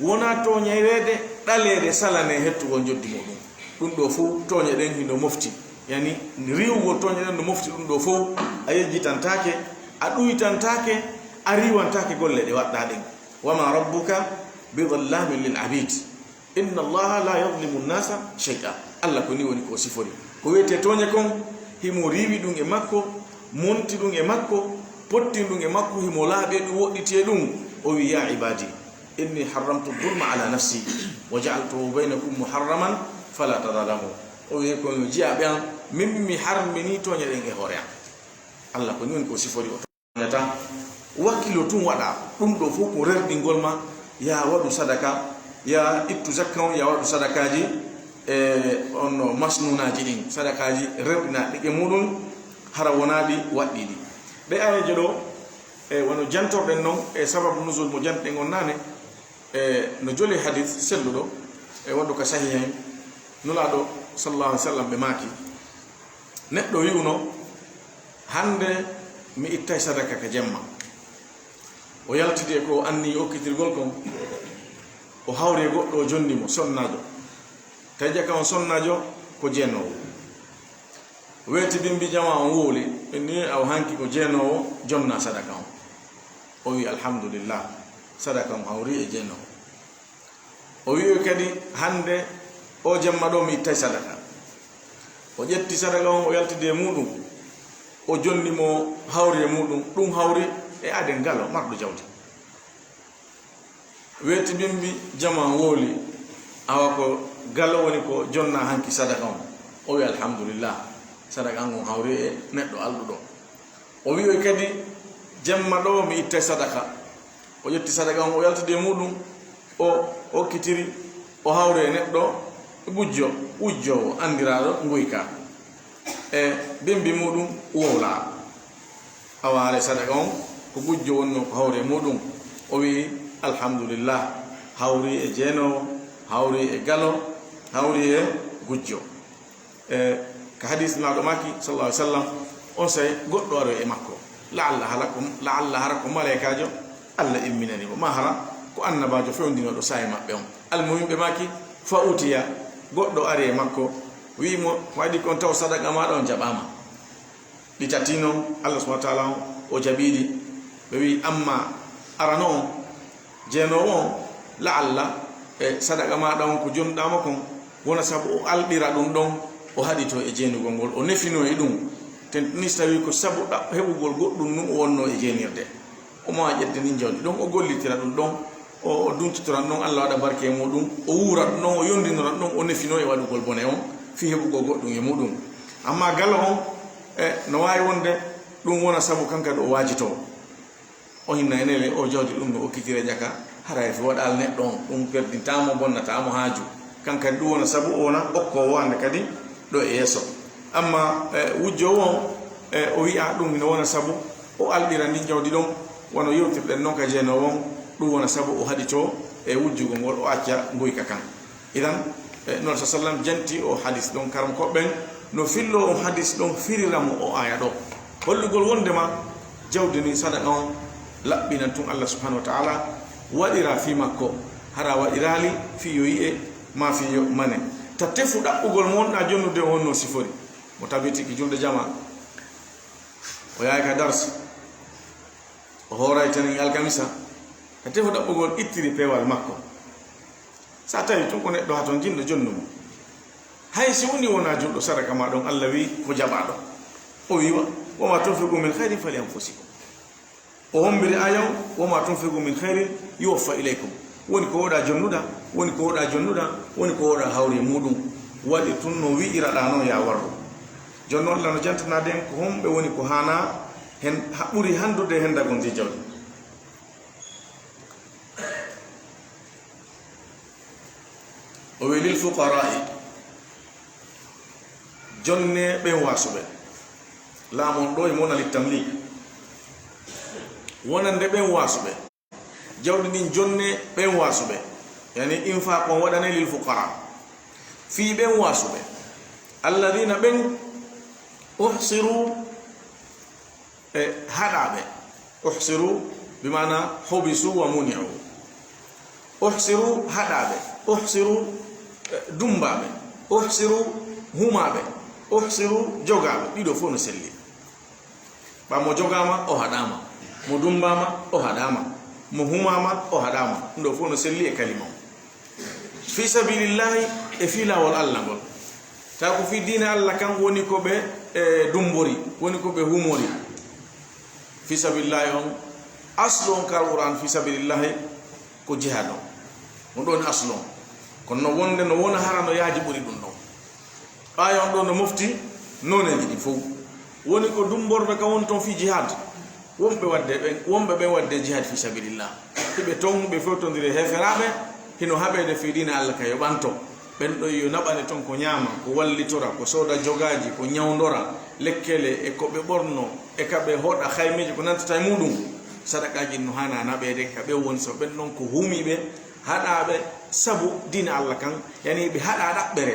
wona toñirede ɗalede salane hettugol joddi muɗum. ɗum ɗo fof toñe ɗen hino mofti, yani riwugol toñe ɗen no mofti ɗum ɗo fof a yejjitantake, a ɗuytantake, a riwantake golle ɗe waɗɗa ɗen. wama rabbuka bidallamin lil abid inna allaha la yadlimu nnasa shay'a. Allah ko ni woni ko sifori ko wiyete toñe kon himo riwi ɗum e makko, monti ɗum e makko, potti ɗum e makko, himo laaɓe ɗum woɗɗite ɗum. o wi ya ibadi inni harramtu dhulma ala nafsi wa ja'altuhu bainakum muharraman fala tadalamu. o wi ko jiyaɓe an min mi harmini toñe ɗen e hoore an. Allah ko ni woni ko sifori o toñata wakkilo tun waɗa ɗum ɗo fof ko rerɗingol ma. ya waɗu sadaka, ya ittu zakka on, ya waɗu sadakaji on masnunaji ɗin, sadakaji rerɗinaɗi e muɗum hara wonaɗi waɗɗiɗi. ɗe ayeje ɗo wono jantorɗen noon e sababu nuzul mo janɗen on nane no joli hadith selluɗo e waɗɗo ka sahihen nulaɗo sallallahu alaihi wasallam ɓe maaki neɗɗo wiwno hande mi ittay sadaka ka jemma, o yaltide ko anni okkitirgol kon, o hawre goɗɗo o jonnimo sonnajo, tawi jaka on sonnajo ko jeenowo, weeti bimbi jama on wowli ni aw hanki ko jeenowo jonna sadaka on. o wi alhamdulillah sadaka on hawri e jeenowo. o wi kadi hande o jamma ɗo mi ittay sadaka, o ƴetti sadaka on o yaltide muɗum, o jonnimo hawri e muɗum, ɗum hawri e aden galo marɗo jawdi. weeti bimbi jama wowli awa ko galo woni ko jonna hanki sadaka on. o wi alhamdulillah sadaka on hawri e neɗɗo alɗuɗo. o wi kadi jamma ɗo mi ittay sadaka, o ƴetti sadaka on o yaltide muɗum, o okkitiri, o hawri e neɗɗo gujjo ujjowo andiraɗo nguyka e bimbi muɗum wowla. aware sadaka on ko gujjo wonno ko hawri e muɗum. o wi alhamdulillah hawri e jeenowo, hawri e galo, hawri e gujjo. ka hadis naɗo maki sallallahu alaihi wasallam on say goɗɗo aro e makko laalla hara ko malaikajo Allah imminanimo, ma hara ko annabajo fewndinoɗo saye maɓɓe on. almuhim ɓe maki fa utiya goɗɗo ari e makko wimo waɗi kon taw sadaka maɗa on jaɓama ɗi tati noon Allah subhanahu wa ta'ala o jaɓiɗi ɓe wi amma arano on jeenowo on la Allah e sadaka maɗa on ko jonɗama kon wona sabu o alɗira ɗum ɗon o haɗito e jeenugol ngol o nefino e ɗum ni tawi ko sabu heɓugol goɗɗum num o wonno e jeenirde omo ƴedde ni jawdi ɗon o gollitira ɗum ɗon o duncitoran ɗon Allah waɗa barke e muɗum o wurat ɗon o yondinoran ɗon o nefino e waɗugol bone on fi heɓugol goɗɗum e muɗum amma gala on no wawi wonde ɗum wona sabu kanka ɗo o wajito o hinna enele o jawdi ɗum no okkitire ƴaka hara fi waɗal neɗɗo on ɗum perdintamo bonnatamo haaju kankadi ɗum wona sabu o wona okkowo wande kadi ɗo e yesso amma wujjowo on o wi'a ɗum ino wona sabu o alɗira ndi jawdi ɗon wono yewtirɗen noon ka jeenowo on ɗum wona sabu o haɗito e wujjugol ngol o acca guyka kan idan non sa sallam janti o hadis ɗon karam koɓɓen no fillo on hadis ɗon firiramo o aya ɗo hollugol wondema jawdi ni sadaka on laɓɓinan tun Allah subhanahu wa ta'ala waɗira fi makko hara waɗirali fi yo yi'e ma fi yo mane ta tefu ɗaɓɓugol monɗa jonnude wonno sifori mo tabiti ki julde jama o yahay ka dars o horay tan e alkamisa ta tefu ɗaɓɓugol ittiri pewal makko sa tawi tun ko neɗɗo ha toon jinɗo jonnumo hay si woni wona julɗo sadaka ma ɗon Allah wi ko jaɓaɗo o wiwa woma tunfiqu min khairin fali anfusikum o hombiri ayaw woma tunfiqu min khairin yuwaffa ilaykum woni ko woɗa jonnuɗa woni ko woɗa jonnuɗa woni ko woɗa hawri muɗum waɗi tun no wi'iraɗa noon ya warru jonno Allah no jantanade en ko homɓe woni ko hana hen ɓuri handude hendagon ndi jawdi o wi lil fuqara'i jonne ɓen wasuɓe laamon ɗo e mona littamlik wonande ɓen wasuɓe jawdi ndin jonne ɓen wasuɓe yani infaq on waɗane lil fuqara fi ɓen wasuɓe alladina ɓen uhsiru e haɗaɓe uhsiru bimana hubisu wa muni'u uhsiru haɗaɓe uhsiru dumbaɓe uhsiru humaɓe uhsiru jogaɓe ɗiɗo fof no selli ɓa mo jogama o haɗama mo dumbama o haɗama mo humama o haɗama ɗum ɗo fof no selli e kalima o fi sabilillahi e fi lawol Allah ngol ta ko fi dina Allah kan woni ko ɓe dumbori woni ko ɓe humori fi sabilillahi on aslu on kal Qur'an fi sabilillahi ko jihad on on ɗon aslu on kono no wonde no wona hara no yaaji ɓuri ɗum ɗon aya on ɗo no mofti noneji ɗi fof woni ko dumborɓe ka won toon fi jihad wonɓe ɓen wadde jihad fi sabilillah hiɓe toon ɓe fewtodiri heferaɓe hino haɓede fi dina Allah ka yoɓanto ɓen ɗo yo naɓane toon ko ñaama ko wallitora ko sooda jogaji ko ñawdora lekkele e ko ɓe ɓorno e kaɓe hoɗa haymeji ko nantata e muɗum sadakaji no hana naɓede ka ɓe woni so ɓen ɗon ko humiɓe haɗaɓe sabu dina Allah kan yani ɓe haɗa ɗaɓɓere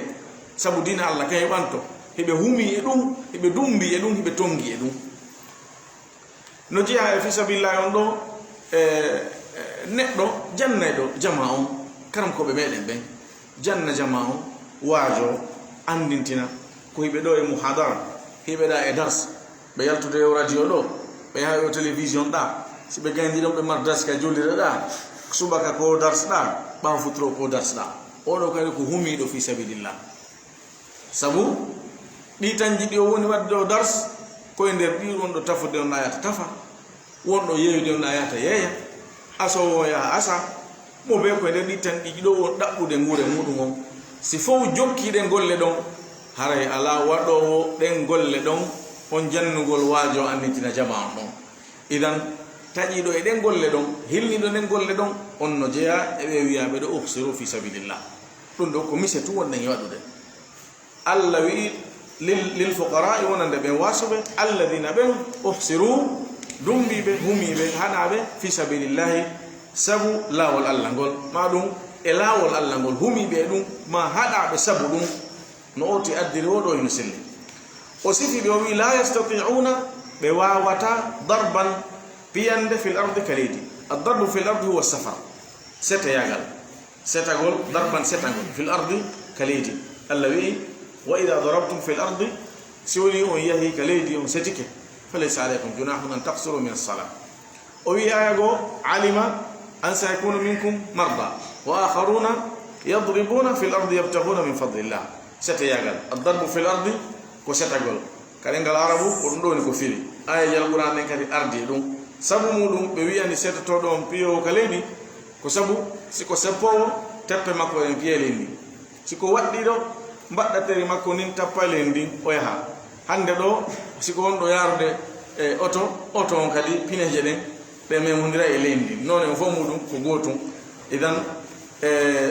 sabu dina Allah kan yoɓanto heɓe humi e ɗum heɓe dumbi e ɗum heɓe tongi e ɗum no jeeya e fisabilillahi on ɗo neɗɗo jannayɗo jama on karam koɓe meɗen ɓen janna jama on waajo andintina ko hiɓe ɗo e muhadara hiɓeɗa e dars ɓe yaltude e radio ɗo ɓe yaha e télévision ɗa si ɓe gaydi ɗon ɓe mar dars ka jollire ɗa subaka ko dars ɗa ɓawa futuro ko dars ɗa oɗo kadi ko humiɗo fi sabilillah sabu ɗi tan jiɗi o woni wadde o dars koye nder ɗi wonɗo tafude on ayata tafa wonɗo yeeyude on ayata yeeya asowo yaha asa mo ɓe koye nder ɗi tan ɗiɗi ɗo won ɗaɓɓude nguure muɗum on si fof jokkiɗe golle ɗon haray ala waɗowo ɗen golle ɗon on jannugol waajo annitina jama on ɗon idan taƴiɗo e ɗen golle ɗon hilniɗo ɗen golle ɗon on no jeeya eɓe wiyaɓe ɗo uhsiru fi sabilillah ɗum ɗo ko mise tu wonɗen e waɗude Allah wi lil fuqara'i wonande ɓen wasuɓe alladina ɓen uhsiru dumbiɓe humiɓe haɗaɓe fi sabilillahi sabu lawol Allah ngol ma ɗum e lawol Allah ngol humiɓe e ɗum ma haɗaɓe sabu ɗum no oti addiri oɗo hino selli o sifi ɓe o wi la yastati'una ɓe wawata darban piyande fil ardi kalidi addarbu fil ardi huwa safar seteyagal setagol darban setagol fil ardi kalidi alla wi wa idha darabtum fil ardi siwli on yahi kalidi on setike falaysa alaykum junahun an taqsuru min as-salah o wi ayago alima an sayakunu minkum marda wa akharuna yadribuna fil ardi yabtaghuna min fadlillah setayagal ad-darbu fil ardi ko setagol kalengal arabu ko dum do ni ko firi aya jal qur'an en kadi ardi dum sabu mudum be wi'ani setato do piyo kaledi ko sabu siko seppo teppe makko en piyelendi siko waddi do mbadda teri makko nin tappalendi o yaha hande do siko on do yarude e auto on kadi pineje den be memundira e lendi non en fo mudum ko gotum idan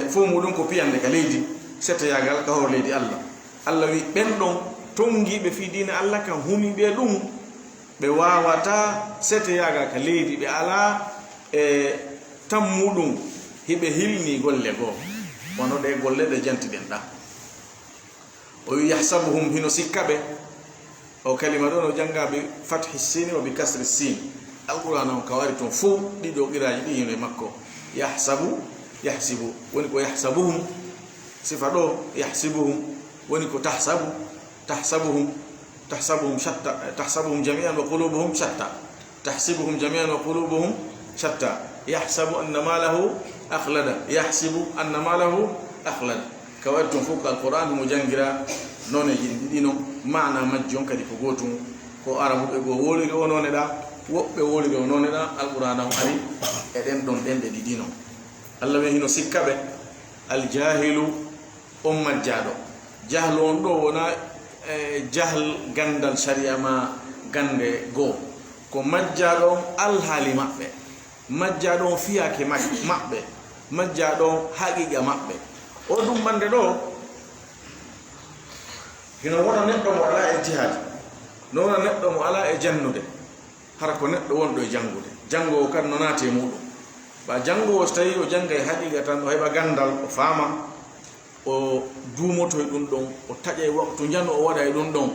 fo mudum ko piyande kaledi setayagal ka horledi Allah wi ben don tongibe fi dina Allah kan humi be dum be wawata setayaga ka leedi be ala tammudum hibe hilni golle go wono de golle de jantiden da o yahsabuhum hino sikkabe o kalima do no jangabe fathi sin wa bi kasri sin alquran on kawari ton fu dido giraji di hino makko yahsibu woni ko yahsabuhum sifado yahsibuhum woni ko tahsabuhum shatta tahsabuhum jami'an wa qulubuhum shatta tahsibuhum jami'an wa qulubuhum shatta yahsabu anna malahu akhlada yahsibu anna malahu akhlada kawatun fuka alquran mujangira none dino maana majjon kadi ko gotum ko arabu be go woli do none da wobbe woli do none da alquran on ari e den don den de dino Allah we hino sikkabe aljahilu majjado jahlu on do wona jahl gandal sharia ma gande go ko majjado alhali mabbe majjado fiyake mabbe majjado haqiqa mabbe o dum bande do hino wona neddo mo ala e jihad no wona neddo mo ala e jannude har ko neddo wondo e jango kan no nate mudum ba jango tawi o janga e haqiqa tan o heba gandal o fama o duumoto e dum don o taja e waktu janno o wada e dum don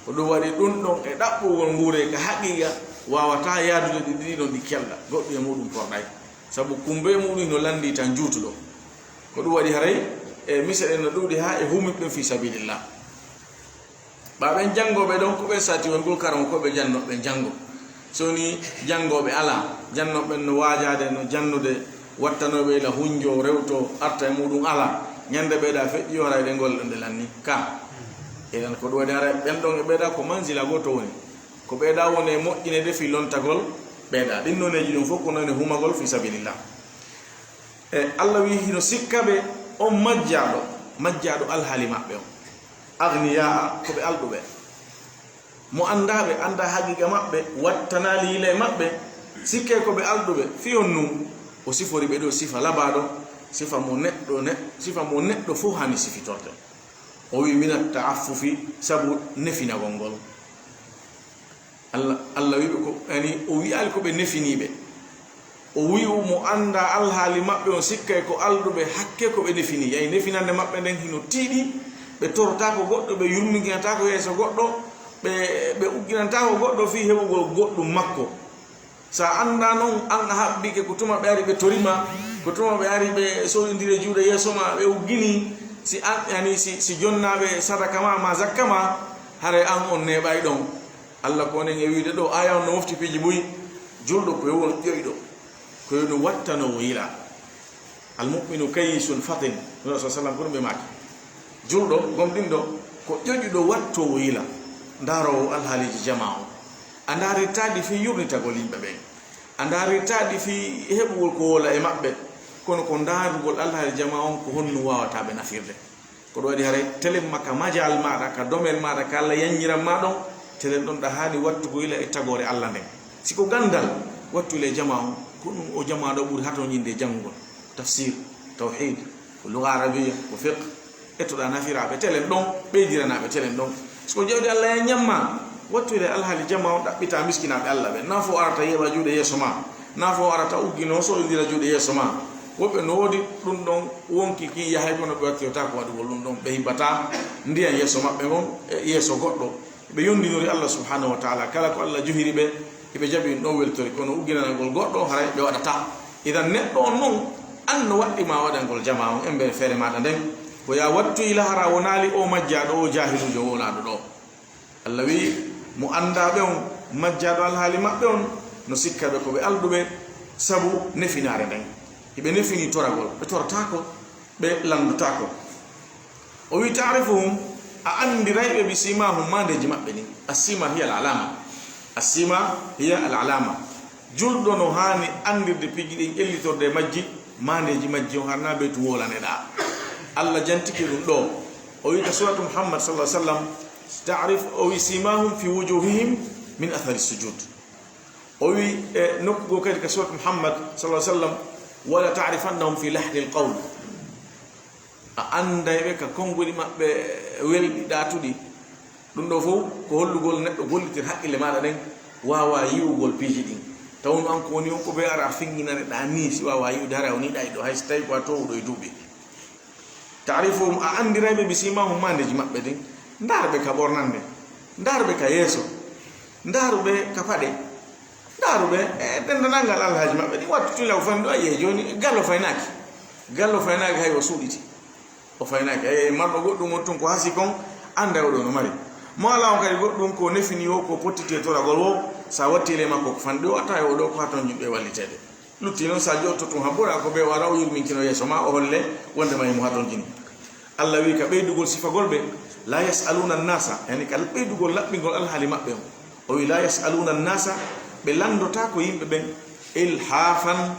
o do wadi dum don e dabbugol ngure ka haqiqa wawata yaadude di don di kella goddi e mudum porday sabu kumbe mudum no landi tan juutudo ko dum wadi haray e miseden no dudi ha e humibbe fi sabilillah ba ben jangobe don ko be sati won gol karam ko be janno be jango soni jangobe ala jannobe no wajaade no jannude wattanobe la hunjo rewto arta e mudum ala nyande be da feji wara de gol de lanni ka eden ko do dara ben don be da ko manzila goto woni ko be da woni moƴƴine de fi lontagol be da din noneji dum fokko non humagol fi sabilillah e Allah wi hino sikkabe on majjado alhali mabbe on agniya ko be aldube mo anda haqiqa mabbe wattanali le mabbe sikke ko be aldube fi onnu o sifori be do sifa labado sifa mo neddo fu hani sifitorte o wi minat ta'affufi sabu nefina gongol Allah wi ko ani o wi al ko be nefinibe o wi mo anda alhali mabbe on sikkay ko aldube hakke ko be nefini yai nefinande mabbe den hino tidi be torta ko goddo be yurmigata ko yeso goddo be ugginanta ko goddo fi hebugol goddum makko sa anda non an habbike ko tuma be ari be torima ko tuma be ari be soyindire juude yeso ma be uggini si yani si jonnabe sadaka ma zakama hare an on ne bay don Allah ko nen e wiide do aya on no mofti piji buyi juldo ko won joydo ko no wattano wila al mu'minu kaysun fatin rasul sallallahu alaihi wasallam juldo gomdindo ko jojudo watto wila ndaro al haliji jama'u andare tadi fi yurnita gol yimbe be andare tadi fi hebugol ko wala e mabbe kono ko ndarugol Allah al jama'u ko honnu wawata be nafirde ko do wadi hare telem makka majal maada ka domel maada ka Allah yanyira maadon telen don da hani wattu go ila e tagore Allah den siko gandal wattu le jama'u kono o jama'a do buri hato nyinde jangol tafsir tauhid lugha arabiyya ko fiqh eto da nafira be telen don be dirana be telen don siko jewde Allah yanyamma wattu le alhali jama'u dabbita miskina be Allah be nafo arata yeba juude yeso ma nafo arata uggino so indira juude yeso ma wobe nodi dum don wonki ki yahay kono be watto ta ko wadu dum don be hibata ndiya yeso mabbe gon yeso goddo be yondinori Allah subhanahu wa ta'ala kala ko Allah juhiri be jabi no weltori kono uggina gol goddo haray be wadata idan neddo on non an no waddi ma wadangol jama'u embe fere mada den ko ya wattu ila hara wonali o majjado o jahilujo wonado do Allah wi mo anda be on majjado al hali mabbe on no sikkabe ko be aldube sabu nefinare den ibe nefini toragol be tortako be landutako o wi ta'rifuhum a andi raybe bi simahum mandeji mabbe ni asima hiya al alama asima hiya al alama juldo no hani andirde piji din ellitorde majji mandeji majji on harna be to wolane da Allah jantiki dum do o wi suratu Muhammad sallallahu alaihi wasallam ta'rif o wi simahum fi wujuhihim min athari sujud o wi nokko kadi ka suratu Muhammad sallallahu alaihi wasallam wala ta'rifannahum fi lahdi alqawl andaybe ka kongoli mabbe weldi datudi dum do fo ko hollugol neddo gollitir hakkile mada den wawa yiwugol piji din tawno an ko woni on ko be ara finginane da ni si wawa yiwde hara woni dai do hay stay ko to do dubi ta'rifuhum a andirabe bisimahum mandeji mabbe den ndarbe ka bornande ndarbe ka yeso ndarbe ka pade ndarbe den nangal alhaji mabbe di wattu law fando aye joni gallo faynaki hay o suditi o faynaki ay mardo goddum on ton ko hasi kon anda o do no mari mo ala on kadi goddum ko nefini o ko potite to ragol wo sa wattile makko ko fande o ata o do ko haton yimbe wallitede lutti non sa jotto tun habura ko be wara o yurmin kino yeso ma o holle wonde may mo haton jini Allah wi ka beydugol sifagol be la yasaluna an-nasa yani kal beydugol labbingol alhali mabbe o wi la yasaluna an-nasa be landota ko yimbe ben ilhafan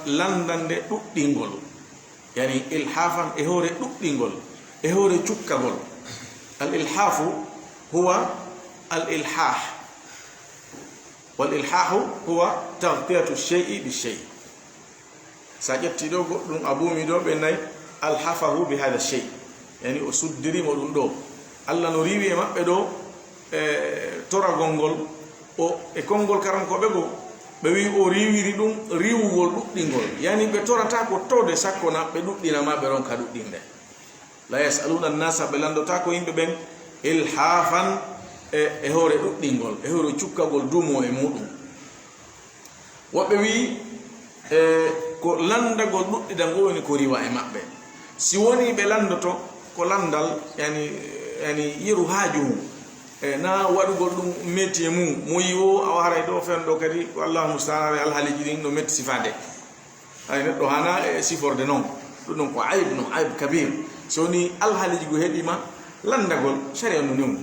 landande duddingol yani ilhafan e hore duddingol e hore cukkagol al ilhafu huwa al ilhah wal ilhahu huwa taghtiyatu ash-shay'i bi-shay' sajatti do goddum abumi do be nay alhafahu bi hada ash-shay' yani o suddiri mo dum do Allah no riwi e mabbe do tora gongol o e kongol karam ko be go be wi o riwiri dum riwugol duddingol yani be torata ko tode sakko na be duddina mabbe ron ka duddinde la yasaluna an-nasa belandota ko yimbe ben ilhafan e hore duddingol e hore cukkagol dumo e mudum wobbe wi ko landagol duddidangol woni ko riwa e mabbe si woni be landoto ko landal yani yiru haaju na wadugol dum métier mum mo yiwo awara do fendo kadi wallahu musta'an al haliji din no metti sifade ay neddo hana siforde non dum ko ayib no ayib kabir soni al haliji go hedima landagol sharia no nyum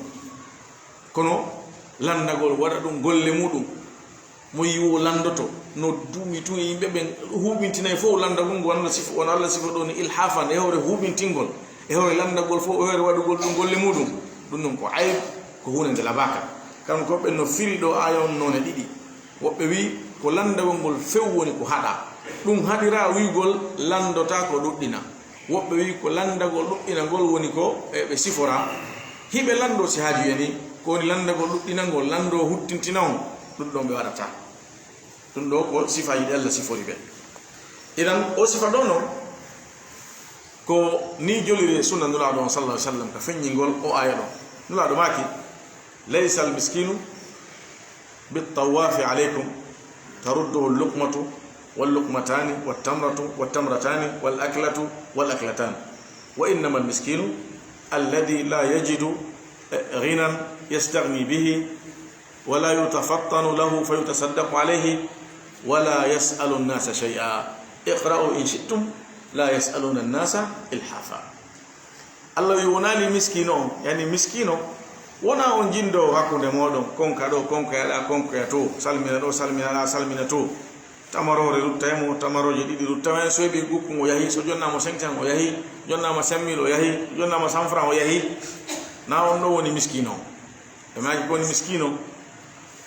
kono landagol wada dum golle mudum mo yiwo landoto no dumi tu yimbe ben hubintinay fo landagol wonna sifo wona Allah sifo do ni ilhafan e hore hubintingol e hore landagol fo e hore wadugol dum golle mudum dum ko ayib ko hunande labaka kam ko be no firi do ayon non e didi wobbe wi ko landagol gol few woni ko hada dum hadira wigol landota ko duddina wobbe wi ko landagol duddina gol woni ko be sifora hibe lando si haaju yani ko ni landagol duddina gol lando huttintina on dum do be wadata dum do ko sifa yi Allah sifori be idan o sifa dono ko ni jolire sunna nula do sallallahu alaihi wasallam ka fenyingol o ayado nula do maki ليس المسكين بالطواف عليكم ترده اللقمة واللقمتان والتمرتان والأكلتان وإنما المسكين الذي لا يجد غنى يستغني به ولا يتفطن له فيتصدق عليه ولا يسأل الناس شيئا اقرأوا إن شئتم لا يسألون الناس إلحافا الله يونالي مسكينو يعني مسكينو wona on jindo hakkunde modon konka do konka yada konka ya to salmina do salmina to tamarore ruttaymo tamaroje didi ruttamen so be gukku mo yahi so jonna mo 500 o yahi jonna mo 5000 o yahi jonna mo 100 francs o yahi na on do woni miskino e maaji ko ni miskino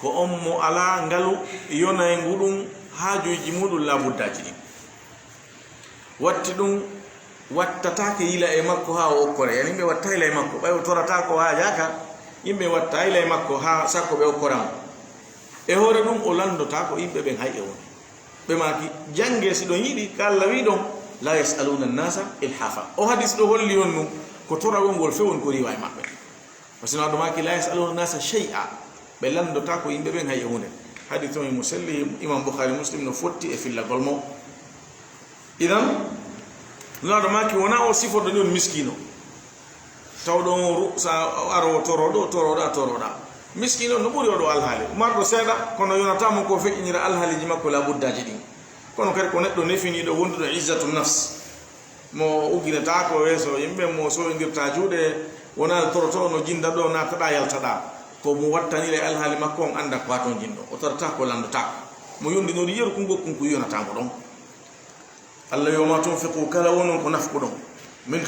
ko on mo ala ngalu yona e ngudum haajuji mudul la buddaji watti dum wattatake ila e makko ha o kore yani be watta ila e makko bay torata ko haajaka yimbe watta ila e makko ha sakko be koram e hore dum o landota ko yimbe ben hay e woni be maki jange si do yidi kala wi don la yasaluna an-nasa ilhafa o hadis do holli wonnu ko torago ngol fewon ko riwa e mabbe wasina do maki la yasaluna an-nasa shay'a be landota ko yimbe ben hay e woni hadith o musallim imam bukhari muslim no fotti e filla golmo idan laado maki wona o sifodo ni on miskino tawdo sa aro toroda miskino no buri odo alhali mardo seda kono yonata mo ko feƴƴinira alhali ji makko la buddaji ɗin kono kadi ko neɗɗo nefiniɗo wonduɗo izzatu nafs mo uginata ko weeso yimɓe mo soydirta juuɗe wona toroto no jinda ɗo nataɗa yaltaɗa ko mo wattanire alhali makko on anda ko waton jinɗo o torata ko landata mo yondinori yeru ko gokkum ko yonatamo ɗon allah yoma tunfiqu kala wonon ko nafku ɗon min